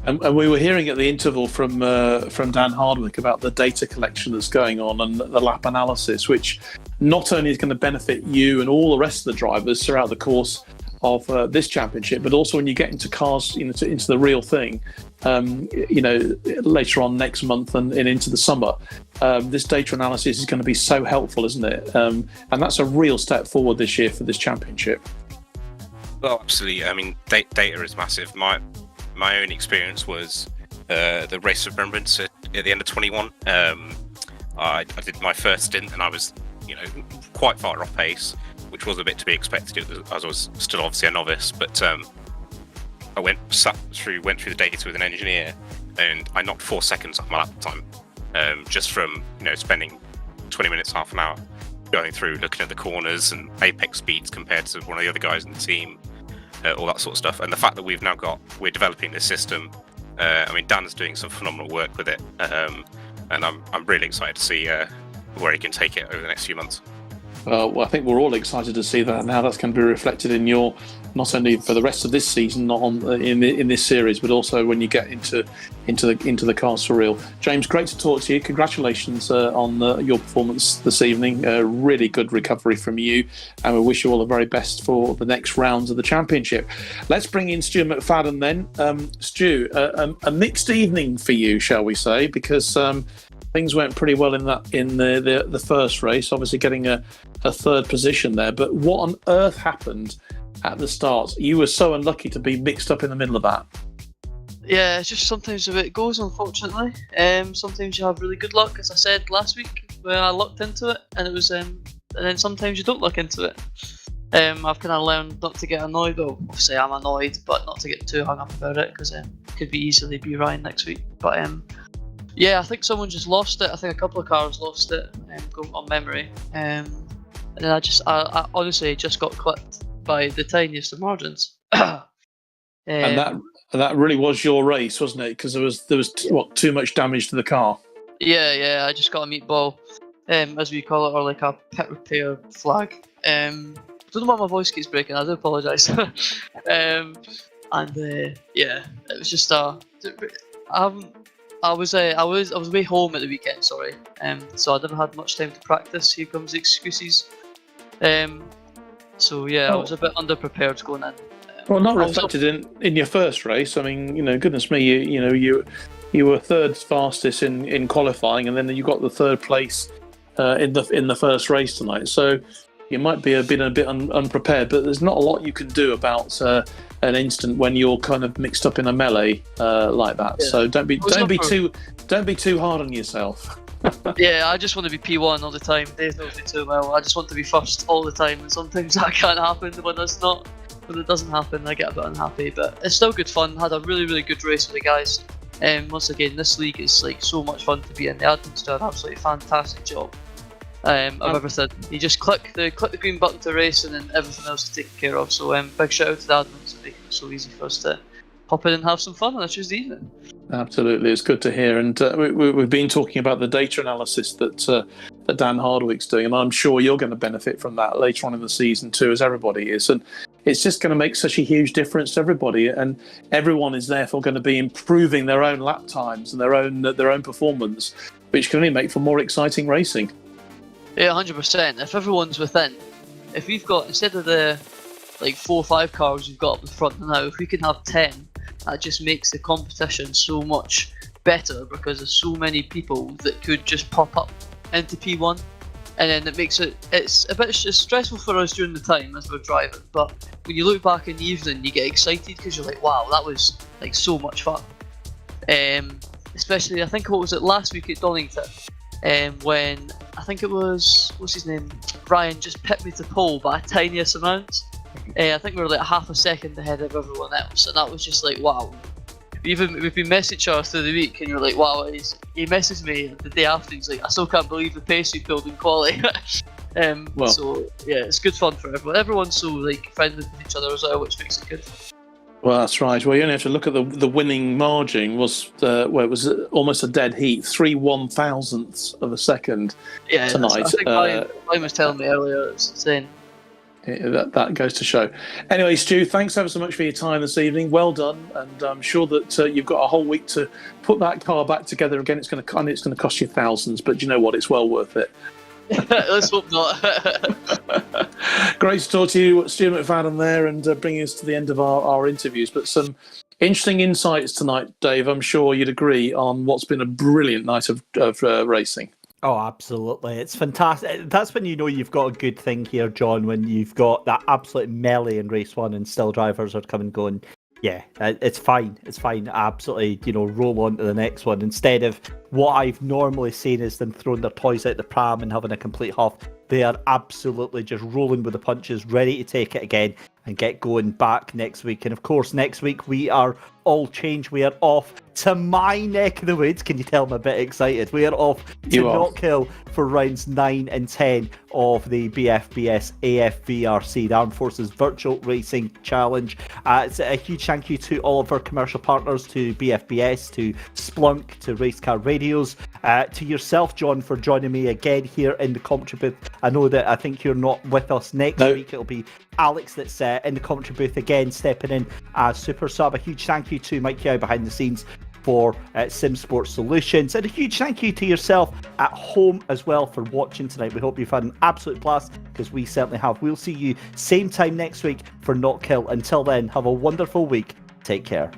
And we were hearing at the interval from Dan Hardwick about the data collection that's going on and the lap analysis, which not only is going to benefit you and all the rest of the drivers throughout the course of this championship, but also when you get into cars, into the real thing, later on next month and into the summer, this data analysis is going to be so helpful, isn't it? And that's a real step forward this year for this championship. Well, absolutely. I mean, data is massive. My own experience was the race of remembrance at the end of 21. I did my first stint, and I was, quite far off pace, which was a bit to be expected as I was still obviously a novice. But I went through the data with an engineer, and I knocked 4 seconds off my lap time, just from spending 20 minutes, half an hour going through, looking at the corners and apex speeds compared to one of the other guys in the team, all that sort of stuff. And the fact that we're developing this system. I mean, Dan's doing some phenomenal work with it, and I'm really excited to see where he can take it over the next few months. Well, I think we're all excited to see that now. That's going to be reflected in your, not only for the rest of this season, not in this series, but also when you get into the cars for real. James, great to talk to you. Congratulations on your performance this evening. Really good recovery from you, and we wish you all the very best for the next rounds of the championship. Let's bring in Stu McFadden then. Stu, a mixed evening for you, shall we say, because things went pretty well in the first race, obviously getting a third position there. But what on earth happened at the start? You were so unlucky to be mixed up in the middle of that. Yeah, it's just sometimes the way it goes, unfortunately. Sometimes you have really good luck, as I said last week, where I lucked into it, and it was, and then sometimes you don't luck into it. I've kind of learned not to get annoyed. Well, obviously I'm annoyed, but not to get too hung up about it, because it could be easily be Ryan next week. But yeah, I think someone just lost it. I think a couple of cars lost it, going on memory. And then I honestly just got clipped by the tiniest of margins. And that really was your race, wasn't it? Because there was too much damage to the car. Yeah, I just got a meatball, as we call it, or like a pit repair flag. don't know why my voice keeps breaking. I do apologise. Yeah, it was just I was way home at the weekend. Sorry, so I never had much time to practice. Here comes the excuses. So yeah, I was a bit underprepared going in. Well, not reflected in your first race. I mean, goodness me, you were third fastest in qualifying, and then you got the third place in the first race tonight. So you might be a bit unprepared, but there's not a lot you can do about an instant when you're kind of mixed up in a melee like that. Yeah. So don't be too hard on yourself. Yeah, I just want to be P1 all the time. Dave knows me too well. I just want to be first all the time, and sometimes that can't happen when it doesn't happen. I get a bit unhappy, but it's still good fun. Had a really, really good race with the guys. Once again, this league is like so much fun to be in. The admins do an absolutely fantastic job of everything. You just click the green button to race, and then everything else is taken care of. So big shout out to the admins for making it so easy for us to hop in and have some fun on a Tuesday evening. Absolutely, it's good to hear. And we've been talking about the data analysis that Dan Hardwick's doing, and I'm sure you're going to benefit from that later on in the season too, as everybody is. And it's just going to make such a huge difference to everybody, and everyone is therefore going to be improving their own lap times and their own performance, which can only make for more exciting racing. Yeah, 100%. If everyone's within, if we've got, instead of the 4 or 5 cars we've got up the front now, if we can have 10, that just makes the competition so much better, because there's so many people that could just pop up into P1, and then it makes it's a bit stressful for us during the time as we're driving, but when you look back in the evening you get excited because you're like, wow, that was so much fun. Especially, I think, what was it, last week at Donington, when I think it was, what's his name, Ryan just pipped me to pole by a tiniest amount. I think we were half a second ahead of everyone else, and that was just like, wow. We've been messaging each other through the week, and you're like, wow. He messaged me the day after. He's like, I still can't believe the pace we built in quali. So yeah, it's good fun for everyone. Everyone's so friendly with each other as well, which makes it good. Well, that's right. Well, you only have to look at the winning margin was it was almost a dead heat, 3 1,000ths of a second tonight. I think Ryan was telling me earlier. It's insane. That goes to show. Anyway, Stu, thanks ever so much for your time this evening. Well done, and I'm sure that you've got a whole week to put that car back together again. It's going to cost you thousands, but you know what? It's well worth it. Let's hope not. Great to talk to you, Stu McFadden there, and bringing us to the end of our interviews. But some interesting insights tonight, Dave. I'm sure you'd agree on what's been a brilliant night of racing. Oh, absolutely. It's fantastic. That's when you know you've got a good thing here, John, when you've got that absolute melee in race one and still drivers are coming going, yeah, it's fine. It's fine. Absolutely, roll on to the next one. Instead of what I've normally seen is them throwing their toys out the pram and having a complete huff. They are absolutely just rolling with the punches, ready to take it again and get going back next week. And of course, next week we are all changed. We are off to my neck of the woods. Can you tell I'm a bit excited? We are off to Knockhill for rounds 9 and 10 of the BFBS AFVRC, the Armed Forces Virtual Racing Challenge. It's a huge thank you to all of our commercial partners, to BFBS, to Splunk, to Racecar Radios, to yourself, John, for joining me again here in the commentary booth. I think you're not with us next week. It'll be Alex that's in the commentary booth again, stepping in as super sub. A huge thank you to Mike Yao behind the scenes for Sim Sports Solutions, and a huge thank you to yourself at home as well for watching tonight. We hope you've had an absolute blast, because we certainly have. We'll see you same time next week for Knockhill. Until then, have a wonderful week. Take care.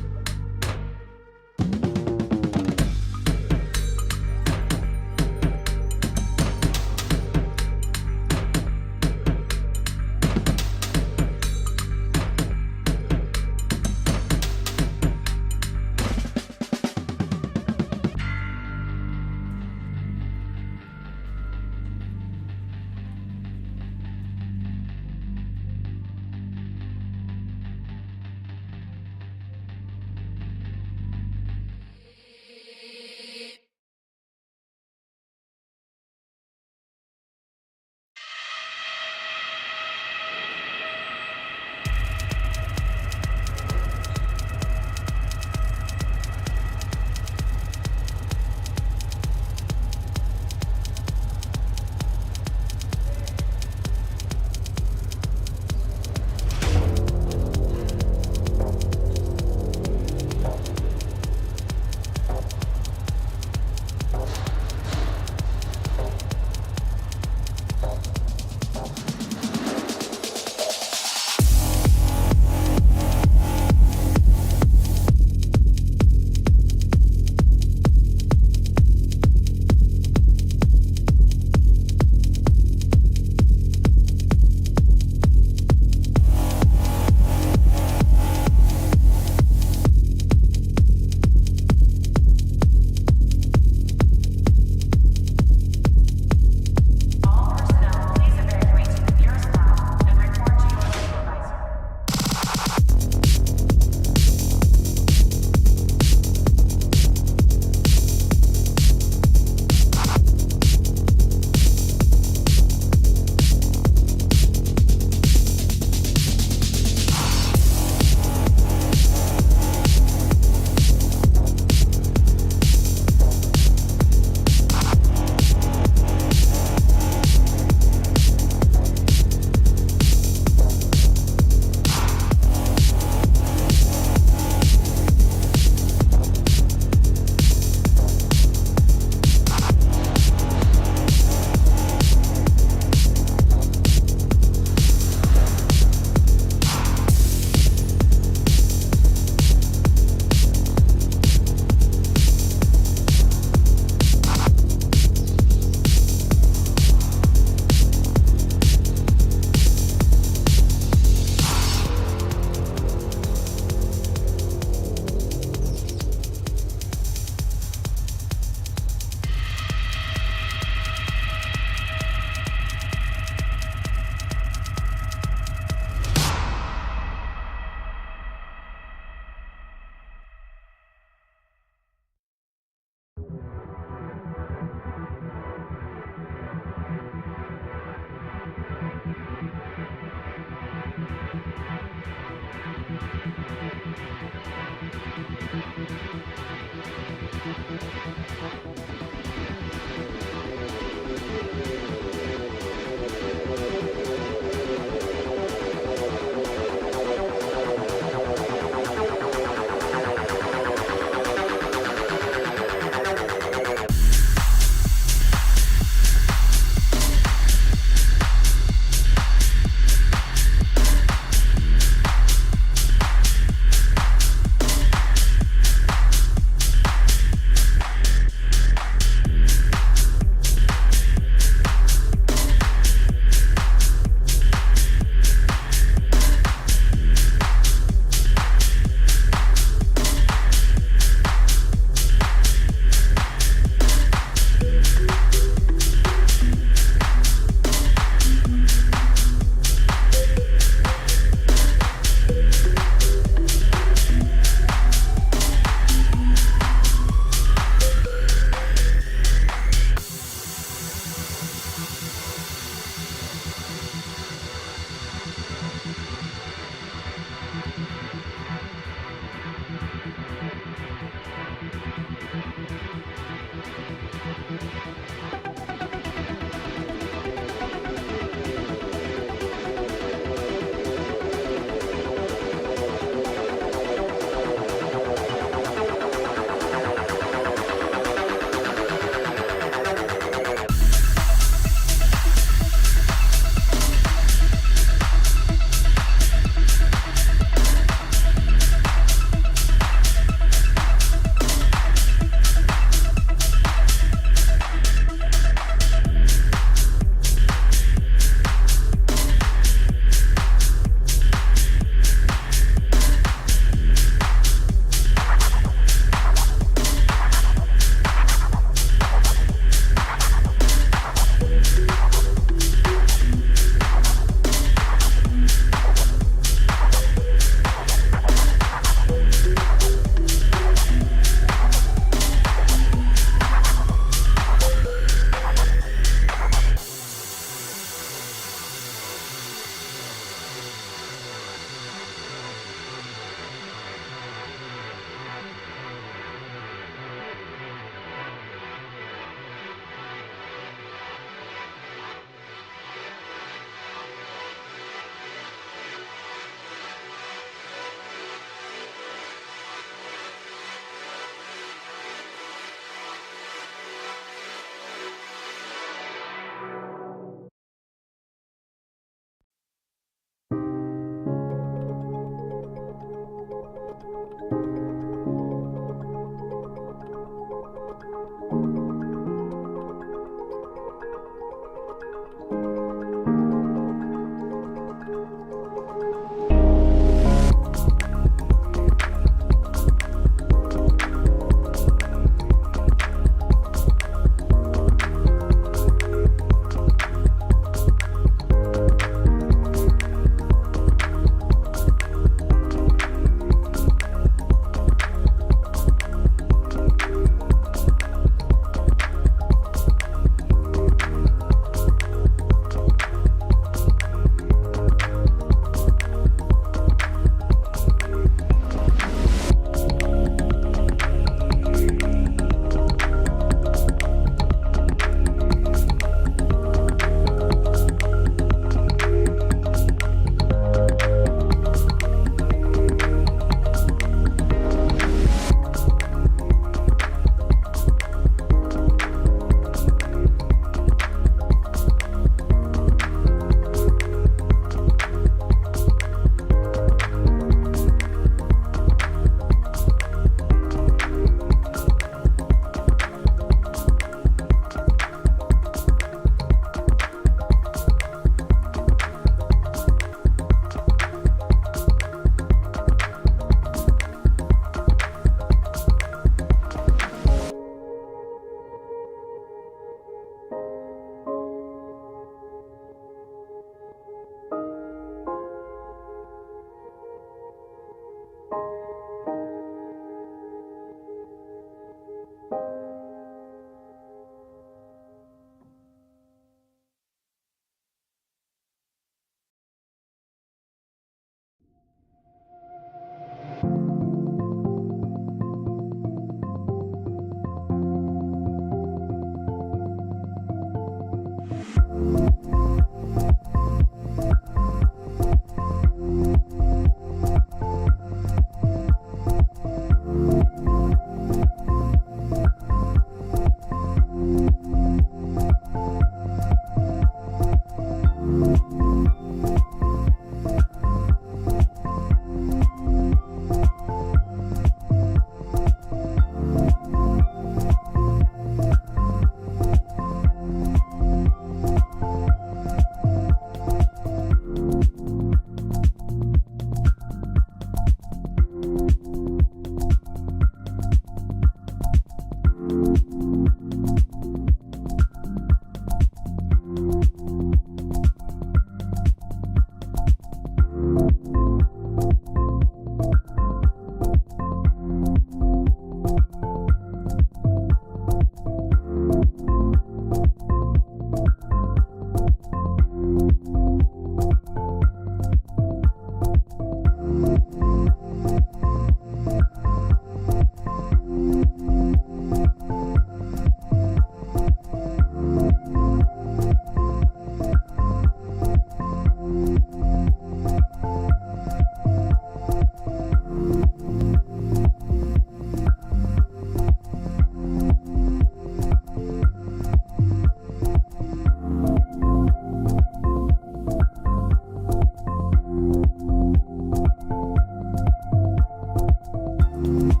Bye.